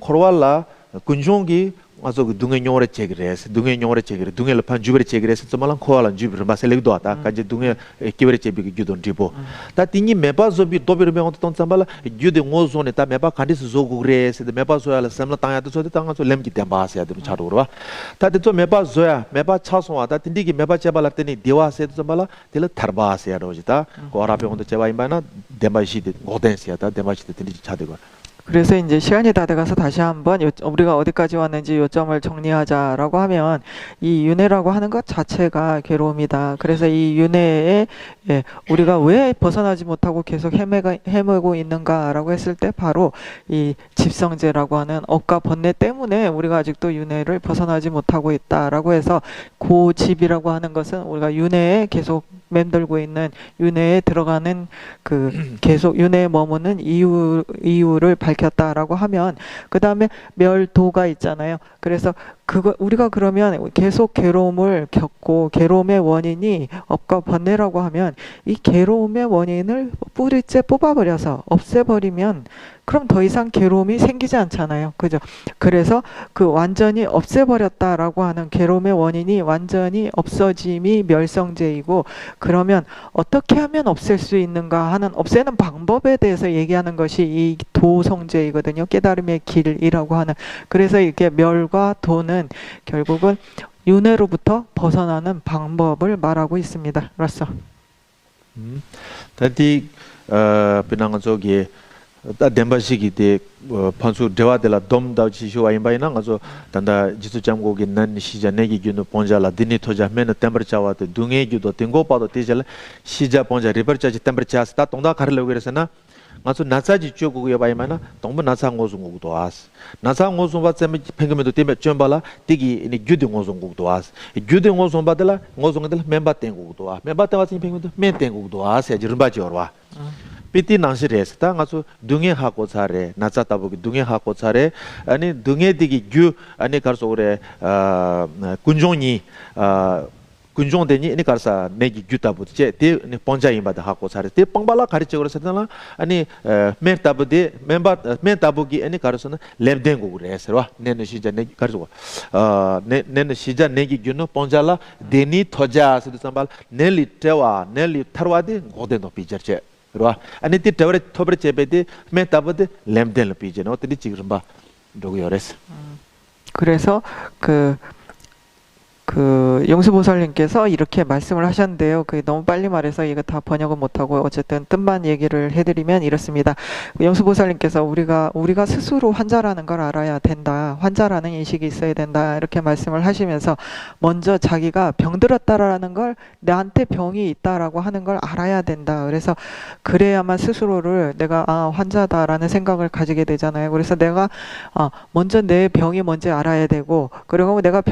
코르왈라 군종기 가서 둥에 녀오레 제그레스 둥에 판 주베레 제그레스 좀말랑 코알란 주베르 마셀렉도 왔다 가제 둥에 키베레 제비기 규돈 디보 다 띵이 메바조비 도베르메 온토 톤삼발라 규데 ngo존에 다 메바 칸디스 조구그레스 메바조야라 삼라 땅야도 소데 땅가서 렘기 템바스야 데 차로르와 다데 메바조야 메바 차송와 다 띵디기 메바 제발라테니 디와세 좀발라 딜 타르바스야 로지다 고아라베 온도 제바 임바나 데마시데 고덴스야다 데마시데 띵디 차데고. 그래서 이제 시간이 다 돼가서 다시 한번 우리가 어디까지 왔는지 요점을 정리하자라고 하면 이 윤회라고 하는 것 자체가 괴로움이다. 그래서 이 윤회에 우리가 왜 벗어나지 못하고 계속 헤매고 있는가라고 했을 때 바로 이 집성제라고 하는 억과 번뇌 때문에 우리가 아직도 윤회를 벗어나지 못하고 있다라고 해서 고집이라고 하는 것은 우리가 윤회에 계속 맴돌고 있는 윤회에 들어가는 그 계속 윤회에 머무는 이유를 밝혔다라고 하면 그 다음에 멸도가 있잖아요. 그래서 그거 우리가 그러면 계속 괴로움을 겪고 괴로움의 원인이 업과 번뇌라고 하면 이 괴로움의 원인을 뿌리째 뽑아버려서 없애버리면 그럼 더 이상 괴로움이 생기지 않잖아요. 그죠? 그래서 그 완전히 없애버렸다라고 하는 괴로움의 원인이 완전히 없어짐이 멸성제이고, 그러면 어떻게 하면 없앨 수 있는가 하는 없애는 방법에 대해서 얘기하는 것이 이 도성제이거든요. 깨달음의 길이라고 하는. 그래서 이렇게 멸과 도는 결국은 윤회로부터 벗어나는 방법을 말하고 있습니다. 라서. Tadi pinang zogi ta demba shigi de pansu dewa de la dom da chi shu ayin bai na ngazo tanda jisu cham go gi nan shija negi gyunu ponja la dini thoja men temperature wa de dunge gyu do tingo pa do tejal shija ponja river cha temperature sta tongda khar lo gere sana ngazo nasa ji chu go ya bai mana tongbu nasa ngo zung go do as nasa ngo zung ba tsem phengme do tembe chombala tigi ni gyude ngo zung go do as gyude ngo zung ba de la ngo zung de la memba ten go do as memba ten wa sin phengme do men ten go do as ya jirba ji orwa piti nangshires ta ngaso dunge ha ko chare nacha tabu ki dunge ha ko chare ani dunge digi gyu ani karso ore kunjoni kunjong deni ani karsa negi gyu tabu che te ni ponja imba da ha ko chare te pangbala khari che ore satana ani mer tabu de memba men tabu ki ani karso na lemden go ure serwa nen shija negi karso nen shija negi gyu no ponja la deni thoja su sambal neli tewa neli tharwa de gode no pijar che 아니 티 더블 토브르 제베디 메타버드 램델 피제노 어디 지금바 누구요레스. 그래서 그 용수보살님께서 이렇게 말씀을 하셨는데요. 그 너무 빨리 말해서 이거 다 번역은 못하고 어쨌든 뜻만 얘기를 해드리면 이렇습니다. 용수보살님께서 우리가 스스로 환자라는 걸 알아야 된다. 환자라는 인식이 있어야 된다. 이렇게 말씀을 하시면서 먼저 자기가 병들었다라는 걸 나한테 병이 있다라고 하는 걸 알아야 된다. 그래서 그래야만 스스로를 내가 환자다라는 생각을 가지게 되잖아요. 그래서 내가 먼저 내 병이 뭔지 알아야 되고, 그리고 내가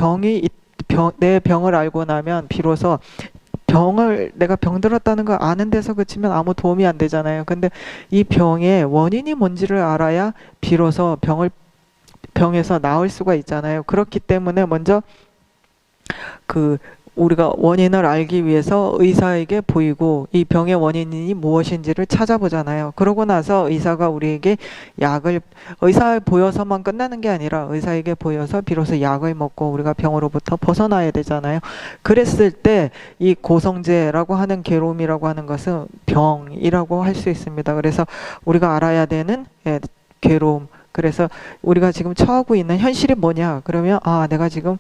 내 병을 알고 나면 비로소 내가 병들었다는 걸 아는 데서 그치면 아무 도움이 안 되잖아요. 근데 이 병의 원인이 뭔지를 알아야 비로소 병에서 나을 수가 있잖아요. 그렇기 때문에 먼저 우리가 원인을 알기 위해서 의사에게 보이고 이 병의 원인이 무엇인지를 찾아보잖아요. 그러고 나서 의사가 우리에게 의사에 보여서만 끝나는 게 아니라 의사에게 보여서 비로소 약을 먹고 우리가 병으로부터 벗어나야 되잖아요. 그랬을 때 이 고성제라고 하는 괴로움이라고 하는 것은 병이라고 할 수 있습니다. 그래서 우리가 알아야 되는 괴로움. 그래서 우리가 지금 처하고 있는 현실이 뭐냐? 그러면 내가 지금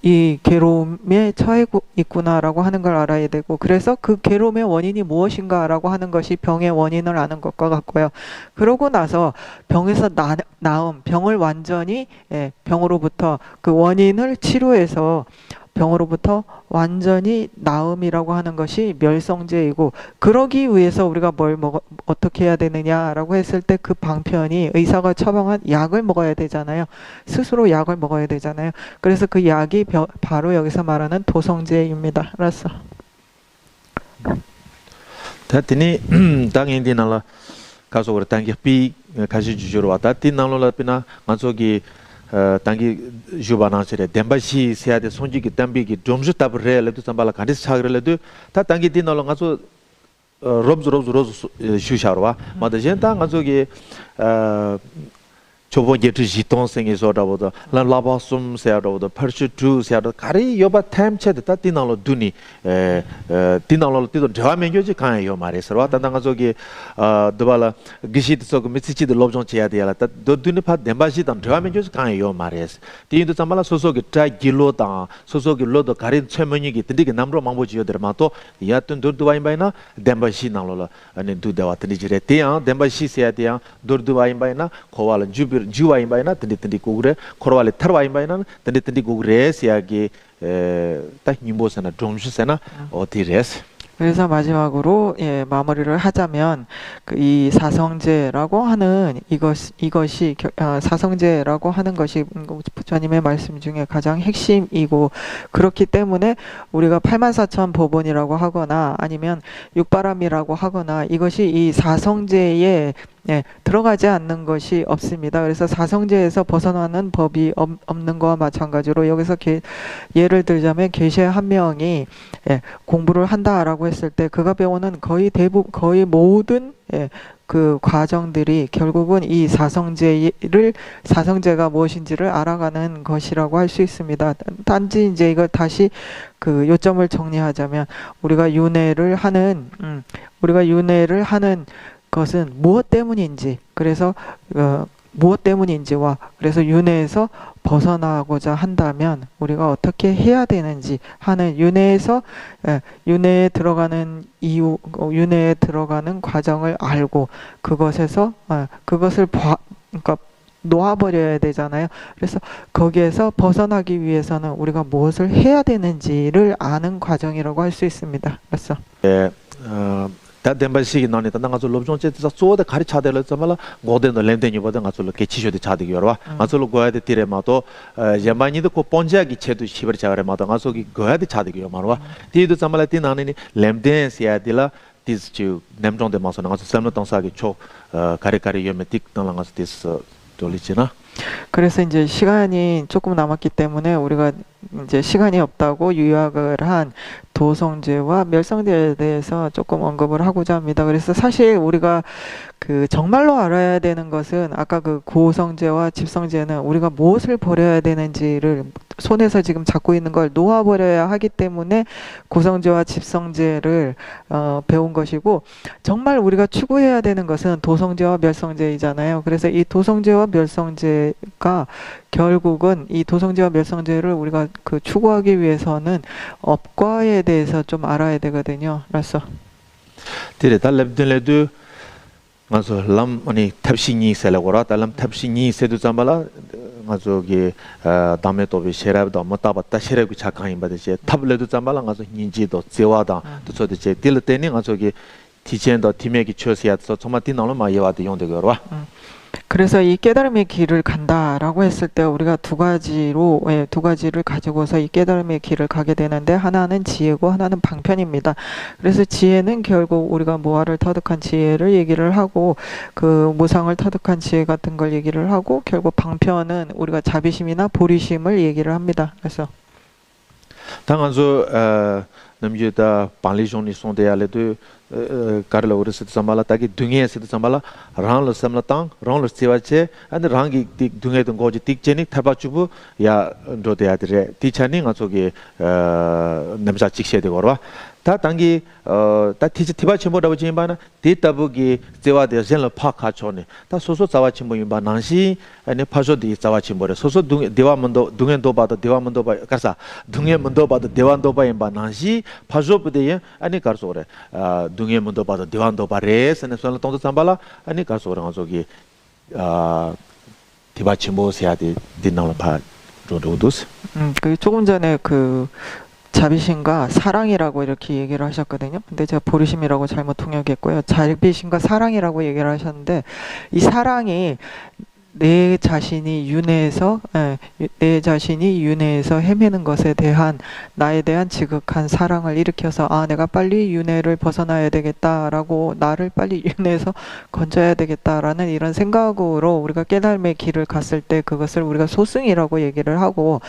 이 괴로움에 처해 있구나라고 하는 걸 알아야 되고, 그래서 그 괴로움의 원인이 무엇인가라고 하는 것이 병의 원인을 아는 것과 같고요. 그러고 나서 병에서 나음, 병을 완전히 병으로부터 그 원인을 치료해서 병으로부터 완전히 나음이라고 하는 것이 멸성제이고, 그러기 위해서 우리가 어떻게 해야 되느냐라고 했을 때 그 방편이 의사가 처방한 약을 먹어야 되잖아요. 스스로 약을 먹어야 되잖아요. 그래서 그 약이 바로 여기서 말하는 도성제입니다. 알았어. 다티니 당인디나라 가서 우리 당기 피 가시 주주로 왔다. 티나로라 피나 만속이 당기 주바나스레 덴바시 세야데 손지기 담비기 좀주 답레레도 삼발라 간디스 차그레레도 다 당기 디나로 가서 로즈 슈샤로와 마다젠타 가서기 저번 예트 지통 생에서라보다 라바숨 세야로다 퍼슈투 세야로 가리 요바 템체드 다 디나로 두니 디나로 티도 저하면교지 간요 말에서 왔다 저기 도발라 기시드 속 미치치드 롭종 쳐야되라 다 도두니 파 덴바시단 저하면교지 간요 말에서 디인도 참발라 소소기 트라이 길로다 소소기 로도 가리 최면이기 드디게 남로 망보지요들마도 야튼 도르두바인바이나 덴바시 나로라 아니 두데와 드니지레 티야 덴바시 세야티야 도르두바인바이나 코왈 juwa imbaina tendi kugre korwale tharwa imbaina tendi kugre siagi ta nim보스나 domshsena 어디레스. 그래서 마지막으로 마무리를 하자면 이 사성제라고 하는 이것이 사성제라고 하는 것이 부처님의 말씀 중에 가장 핵심이고, 그렇기 때문에 우리가 84,000 법원이라고 하거나 아니면 육바람이라고 하거나 이것이 이 사성제의 예, 들어가지 않는 것이 없습니다. 그래서 사성제에서 벗어나는 법이 없는 거와 마찬가지로 여기서 예를 들자면 계시의 한 명이 예, 공부를 한다라고 했을 때 그가 배우는 거의 모든 예, 그 과정들이 결국은 이 사성제가 무엇인지를 알아가는 것이라고 할 수 있습니다. 단지 이제 이걸 다시 그 요점을 정리하자면 우리가 윤회를 하는 것은 무엇 때문인지, 그래서 무엇 때문인지와 그래서 윤회에서 벗어나고자 한다면 우리가 어떻게 해야 되는지 하는 윤회에 들어가는 이유, 윤회에 들어가는 과정을 알고 그것을 그러니까 놓아버려야 되잖아요. 그래서 거기에서 벗어나기 위해서는 우리가 무엇을 해야 되는지를 아는 과정이라고 할 수 있습니다. 그래서 다 덴바시기 나니다 나가서 롭종체에서 소데 가르쳐들 참말라 고den도 렌데니보다 가서 개치셔도 차되기 여러와 가서 고야데 티레마도 야마니도 고 본자기 체도 시버 자레마도 가서 고야데 차되기 여마와 티도 참말라 티나니 렘덴스야딜라 티스주 냄종데 마서 나가서 삼노동사기 초 가리가리 여메틱 나가서 티스 돌리지나 그래서 이제 시간이 조금 남았기 때문에 우리가 이제 시간이 없다고 요약을 한 도성제와 멸성제에 대해서 조금 언급을 하고자 합니다. 그래서 사실 우리가 그 정말로 알아야 되는 것은 아까 그 고성제와 집성제는 우리가 무엇을 버려야 되는지를 손에서 지금 잡고 있는 걸 놓아버려야 하기 때문에 고성제와 집성제를 배운 것이고, 정말 우리가 추구해야 되는 것은 도성제와 멸성제이잖아요. 그래서 이 도성제와 멸성제가 결국은 이 도성제와 멸성제를 우리가 그 추구하기 위해서는 업과에 대해서 좀 알아야 되거든요. 그래서 티레 달렙들레도 가서 람 아니 탑신이 셀고라 달람 탑신이 세도 잠발라 가서기 다음에 또 비셰라도 못다봤다 셰라고 착한 받으시 탑레도 잠발라 가서 인지도 제와다 또 저도 딜때니 가서기 티젠도 팀에기 추어서야서 정말 뒤나는 마이와도 용되거라. 그래서 이 깨달음의 길을 간다라고 했을 때 우리가 두 가지를 가지고서 이 깨달음의 길을 가게 되는데, 하나는 지혜고 하나는 방편입니다. 그래서 지혜는 결국 우리가 무아를 터득한 지혜를 얘기를 하고 그 무상을 터득한 지혜 같은 걸 얘기를 하고, 결국 방편은 우리가 자비심이나 보리심을 얘기를 합니다. 그래서 당한서 남주다 발리존이 손대야래도 karla ur sit sambala taki dunge sit sambala rang lo samla tang rang lo sewa che and rangi tik dunge dong goji tik cheni thaba chubu ya ndo de adre ti chani nga soge namsa chikshe de gorwa 다 당기 다 티지 티바 첨보라고 지인바나 디타부기 제와데 젠로 파카 촌네 다 소소 자와 첨보인바 난시 아니 파조디 자와 첨보레 소소 대와문도 둥엔도 바도 대와문도 바 가사 둥엔문도 바도 대완도 바인바 난시 파조부데 아니 가르소레 둥엔문도 바도 대완도 바레 세네 손로 동도 삼발라 아니 가르소레 가서기 티바 첨보 세야디 디나로 파 로도스 그 조금 전에 그 자비심과 사랑이라고 이렇게 얘기를 하셨거든요. 근데 제가 보리심이라고 잘못 통역했고요. 자비심과 사랑이라고 얘기를 하셨는데, 이 사랑이 내 자신이 윤회에서 헤매는 것에 대한 나에 대한 지극한 사랑을 일으켜서 내가 빨리 윤회를 벗어나야 되겠다라고, 나를 빨리 윤회에서 건져야 되겠다라는 이런 생각으로 우리가 깨달음의 길을 갔을 때 그것을 우리가 소승이라고 얘기를 하고,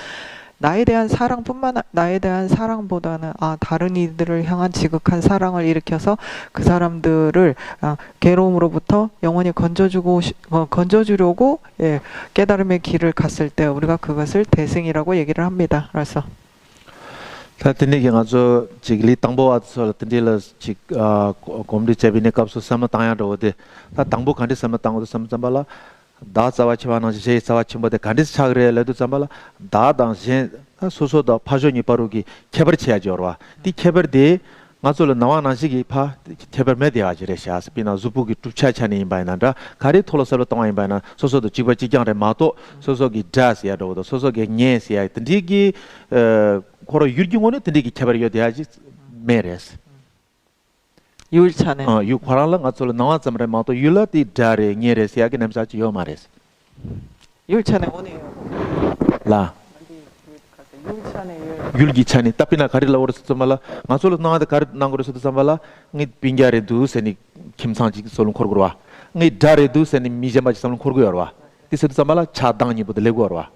나에 대한 사랑보다는 다른 이들을 향한 지극한 사랑을 일으켜서 그 사람들을 괴로움으로부터 영원히 건져주려고 깨달음의 길을 갔을 때 우리가 그것을 대승이라고 얘기를 합니다. 그래서 타트니게 가서 지글리 땅보와서 든딜라 지 곰리 제비네 값서 삼나 땅야로데 다 땅보 간디 삼나 땅도 삼잠발라 다 자와치바나 제 자와치모데 간디스 차그레레도 잠발라 다 당신 소소다 파존이 바로기 케버치야죠와 디 케버데 맞을 나와나시기 파 케버 메디아지레샤 스피나 주부기 투차차니 임바이나다 가리 톨로서로 동아 임바이나 소소도 지버지장레 마도 소소기 다스야도도 소소기 녜시야 든디기 코로 유르기원에 든디기 케버여 돼야지 메레스 율차네. 유 과랑랑 아솔 나와 잠레 마도 율라티 다레 녜레시야게 냄사치 요마레스 율차네 오네요. 라 율차네 율기차니 따피나 가릴라 오르스 좀말라 마솔 나와데 가르 난고르스 좀말라 니 빙갸레 두세니 김상지 솔은 코르고와 ngi dare du sen mi jamba sam khurgu yorwa ti se samala chadang ni bud legu yorwa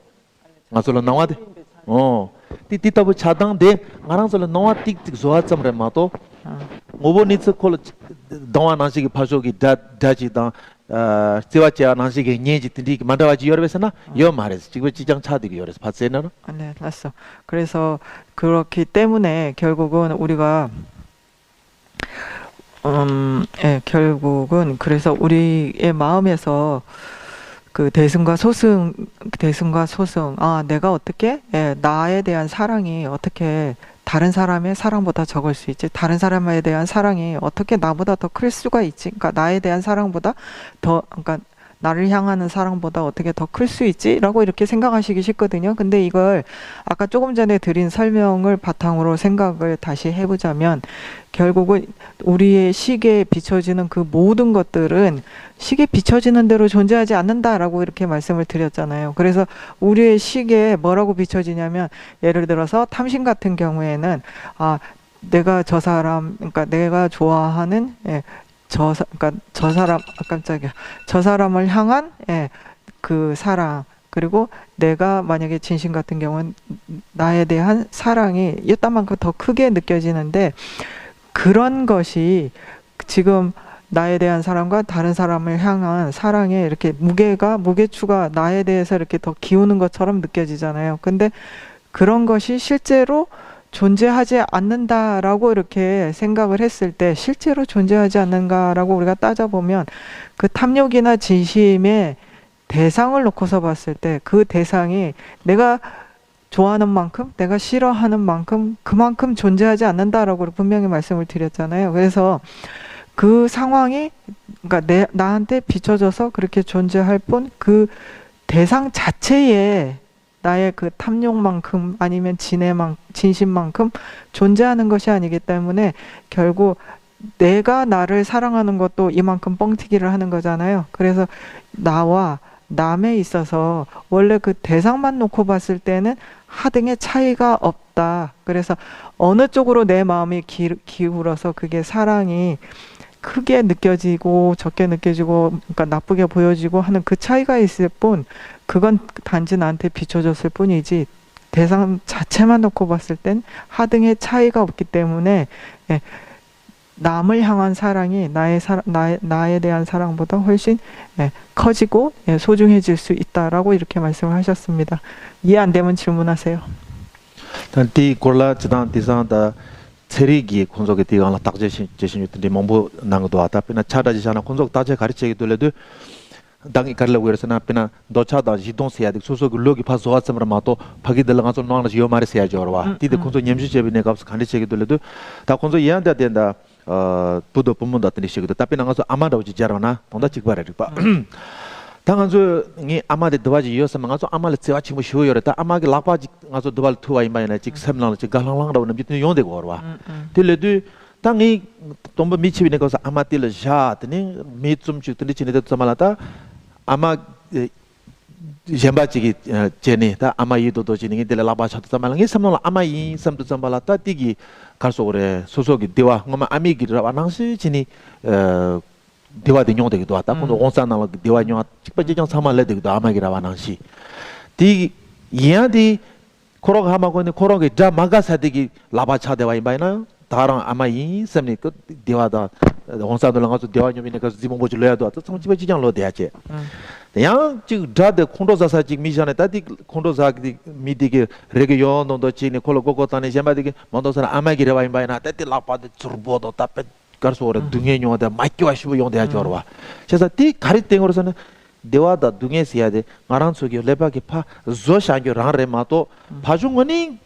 ngasolo nawa de ti ti tabu chadang de ngarang solo nawa tik tik zoa chamre ma to ngobo ni se khol dawa na si phaso gi daji da 세와치아 난시게 녜지 띠기 만다와지 여러베서나 여 말해서 지금 지장 차들이 여러서 봤어요? 네, 맞어. 그래서 그렇기 때문에 결국은 우리가 결국은 그래서 우리의 마음에서 그 대승과 소승, 내가 어떻게 나에 대한 사랑이 어떻게 다른 사람의 사랑보다 적을 수 있지? 다른 사람에 대한 사랑이 어떻게 나보다 더 클 수가 있지? 그러니까 나에 대한 사랑보다 그러니까 나를 향하는 사랑보다 어떻게 더 클 수 있지? 라고 이렇게 생각하시기 쉽거든요. 근데 이걸 아까 조금 전에 드린 설명을 바탕으로 생각을 다시 해보자면 결국은 우리의 시계에 비춰지는 그 모든 것들은 시계에 비춰지는 대로 존재하지 않는다라고 이렇게 말씀을 드렸잖아요. 그래서 우리의 시계에 뭐라고 비춰지냐면 예를 들어서 탐심 같은 경우에는 내가 저 사람, 그러니까 내가 좋아하는 그러니까 저 사람, 깜짝이야. 저 사람을 향한 그 사랑, 그리고 내가 만약에 진심 같은 경우는 나에 대한 사랑이 이딴만큼 더 크게 느껴지는데 그런 것이 지금 나에 대한 사랑과 다른 사람을 향한 사랑에 이렇게 무게추가 나에 대해서 이렇게 더 기우는 것처럼 느껴지잖아요. 근데 그런 것이 실제로 존재하지 않는다라고 이렇게 생각을 했을 때 실제로 존재하지 않는가라고 우리가 따져보면 그 탐욕이나 진심의 대상을 놓고서 봤을 때 그 대상이 내가 좋아하는 만큼 내가 싫어하는 만큼 그만큼 존재하지 않는다라고 분명히 말씀을 드렸잖아요. 그래서 그 상황이 그러니까 나한테 비춰져서 그렇게 존재할 뿐 그 대상 자체에 나의 그 탐욕만큼 아니면 진심만큼 존재하는 것이 아니기 때문에 결국 내가 나를 사랑하는 것도 이만큼 뻥튀기를 하는 거잖아요. 그래서 나와 남에 있어서 원래 그 대상만 놓고 봤을 때는 하등의 차이가 없다. 그래서 어느 쪽으로 내 마음이 기울어서 그게 사랑이 크게 느껴지고 적게 느껴지고 그러니까 나쁘게 보여지고 하는 그 차이가 있을 뿐 그건 단지 나한테 비춰졌을 뿐이지 대상 자체만 놓고 봤을 땐 하등의 차이가 없기 때문에 남을 향한 사랑이 나에 대한 사랑보다 훨씬 커지고 소중해질 수 있다라고 이렇게 말씀을 하셨습니다. 이해 안 되면 질문하세요. 티 골라 지단 디산다 세리기 콘속에 디가나 딱 제신 유트리 몽보 난것도 왔다 피나 차다지잖아 콘속 다제 가르치게 돌려도 당이 가려고 그래서나 피나 너차다 지동세야 돼 소소 로기 파서 왔으면 마도 파기 들어가서 노는 요 말이 세야 저와 디데 콘속 냠지 제비네 값 가르치게 돌려도 다 콘속 이해한다 된다 부도 본문도 같은 식으로 답변 나가서 아마도 지자라나 돈다 찍바래리 봐 당한조이 아마데 도와지 이어서 망아서 아마를 제와 치고 쉬어요다 아마게 라파지 가서 도발 투와 이마이나 직 샘랑 직 갈랑랑라고 비트 용되고 걸어와 딜레도 당이 돈버 미치비네 거서 아마틸 샤트니 미좀 주트니 지네도 참말하다 아마 젬바지기 제니 다 아마 이도도 지니 딜 라바샤도 참말랑이 샘랑 아마 이 샘도 참말하다 띠기 갈소 그래 소속이 대와 ngoma 아미기라 와낭시 지니 대화 대용 되기도 왔다. 근데 온산나 대화 용 직접적인 상황을 되기도 아마기라 와낭시. 디 이야디 코로가 하마고는 코로게 자 마가사디기 라바차 대화 이바이나 다랑 아마 이 셈니 그 대화다 온산들 가서 대화 녀미네 가서 지금 뭐 줄려야도 왔다. 성집에 지장로 돼야지. 양 지금 다데 콘도사사 지금 미션에 다디 콘도사기 미디게 레기온도 지니 콜로고고타네 젬바디게 먼도사나 아마기라 와이바이나 다디 라파데 줄보도 답에 가르소라 등에 용하다 마이키와 시부 용대야 저러와 그래서 티 가리땡으로서는 대화다 등에 써야 돼 나랑 속에 레바게 파 조샹교 랑레마도 파중원이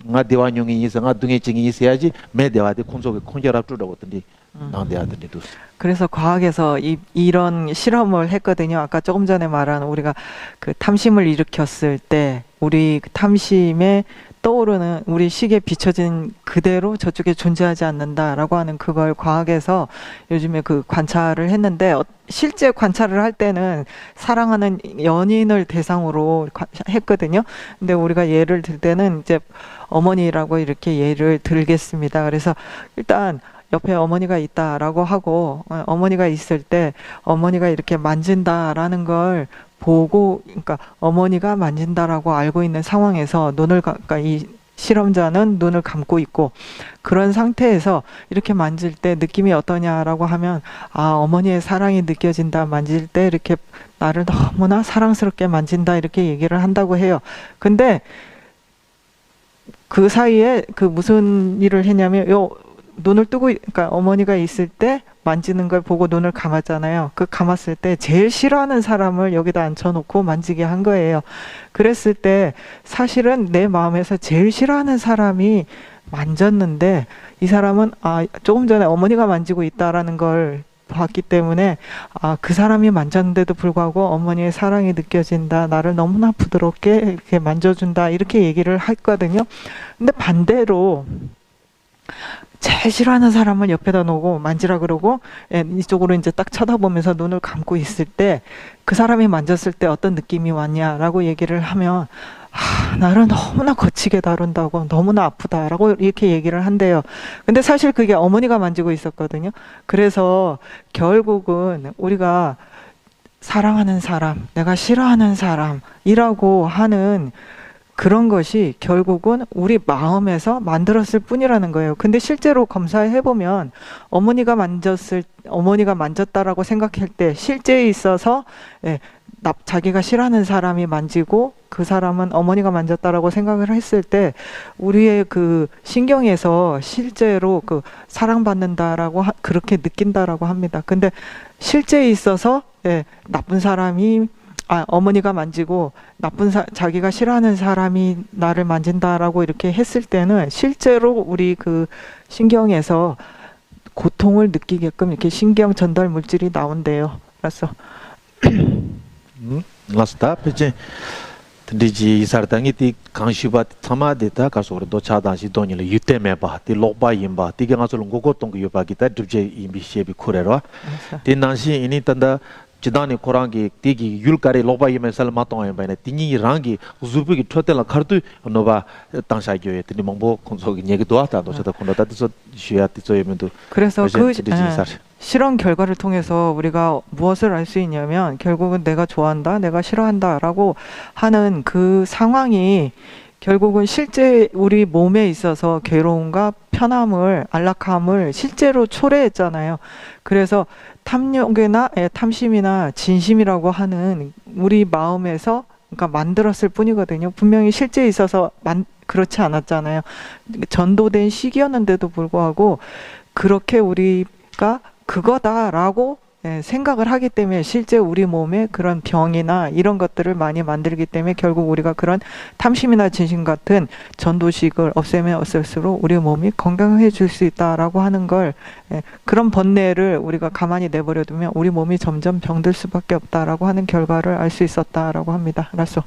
나 대화용이 있어 나 등에 징이 있어야지 매 대화데 콘속에 콘결합 주라고 했더니 나한테 두 그래서 과학에서 이런 실험을 했거든요. 아까 조금 전에 말한 우리가 그 탐심을 일으켰을 때 우리 그 탐심에 떠오르는 우리 시계에 비춰진 그대로 저쪽에 존재하지 않는다라고 하는 그걸 과학에서 요즘에 그 관찰을 했는데 실제 관찰을 할 때는 사랑하는 연인을 대상으로 했거든요. 근데 우리가 예를 들 때는 이제 어머니라고 이렇게 예를 들겠습니다. 그래서 일단 옆에 어머니가 있다라고 하고 어머니가 있을 때 어머니가 이렇게 만진다라는 걸 보고 그러니까 어머니가 만진다라고 알고 있는 상황에서 그러니까 이 실험자는 눈을 감고 있고 그런 상태에서 이렇게 만질 때 느낌이 어떠냐라고 하면 아 어머니의 사랑이 느껴진다 만질 때 이렇게 나를 너무나 사랑스럽게 만진다 이렇게 얘기를 한다고 해요. 근데 그 사이에 그 무슨 일을 했냐면 요 눈을 뜨고 그러니까 어머니가 있을 때 만지는 걸 보고 눈을 감았잖아요. 그 감았을 때 제일 싫어하는 사람을 여기다 앉혀놓고 만지게 한 거예요. 그랬을 때 사실은 내 마음에서 제일 싫어하는 사람이 만졌는데 이 사람은 아 조금 전에 어머니가 만지고 있다라는 걸 봤기 때문에 아 그 사람이 만졌는데도 불구하고 어머니의 사랑이 느껴진다. 나를 너무나 부드럽게 이렇게 만져준다. 이렇게 얘기를 했거든요. 근데 반대로 제일 싫어하는 사람을 옆에다 놓고 만지라 그러고 이쪽으로 이제 딱 쳐다보면서 눈을 감고 있을 때 그 사람이 만졌을 때 어떤 느낌이 왔냐라고 얘기를 하면 아, 나를 너무나 거치게 다룬다고 너무나 아프다라고 이렇게 얘기를 한대요. 근데 사실 그게 어머니가 만지고 있었거든요. 그래서 결국은 우리가 사랑하는 사람, 내가 싫어하는 사람이라고 하는 그런 것이 결국은 우리 마음에서 만들었을 뿐이라는 거예요. 근데 실제로 검사해 보면 어머니가 만졌다라고 생각할 때 실제에 있어서 자기가 싫어하는 사람이 만지고 그 사람은 어머니가 만졌다라고 생각을 했을 때 우리의 그 신경에서 실제로 그 사랑받는다라고 그렇게 느낀다라고 합니다. 근데 실제에 있어서 나쁜 사람이 어머니가 만지고 자기가 싫어하는 사람이 나를 만진다라고 이렇게 했을 때는 실제로 우리 그 신경에서 고통을 느끼게끔 이렇게 신경 전달 물질이 나온대요. 그래서 라스타 페제 디지 이사르당이 티 강시바 타마데타 가소르 도차다시 돈일 유테메바 티 lok바임바 티게 가솔 고고똥 요바기타 드제 임비시에비 코레로 티난시 이니 탄다 지단이 코랑기 티기 율카리 lok바임에 살마똥에 바이네 티니 랑기 우즈부기 토텔라 카르투 노바 당사교에 티니 몽보 콘소기 얘기도 하다 도차다 콘다다서 시야티 조에면도 그래서 그 실험 결과를 통해서 우리가 무엇을 알 수 있냐면 결국은 내가 좋아한다, 내가 싫어한다라고 하는 그 상황이 결국은 실제 우리 몸에 있어서 괴로움과 편함을, 안락함을 실제로 초래했잖아요. 그래서 탐욕이나 탐심이나 진심이라고 하는 우리 마음에서 그러니까 만들었을 뿐이거든요. 분명히 실제에 있어서 그렇지 않았잖아요. 전도된 시기였는데도 불구하고 그렇게 우리가 그거다라고 생각을 하기 때문에 실제 우리 몸에 그런 병이나 이런 것들을 많이 만들기 때문에 결국 우리가 그런 탐심이나 진심 같은 전도식을 없애면 없앨수록 우리 몸이 건강해질 수 있다라고 하는 걸 그런 번뇌를 우리가 가만히 내버려 두면 우리 몸이 점점 병들 수밖에 없다라고 하는 결과를 알 수 있었다라고 합니다. 라쏘.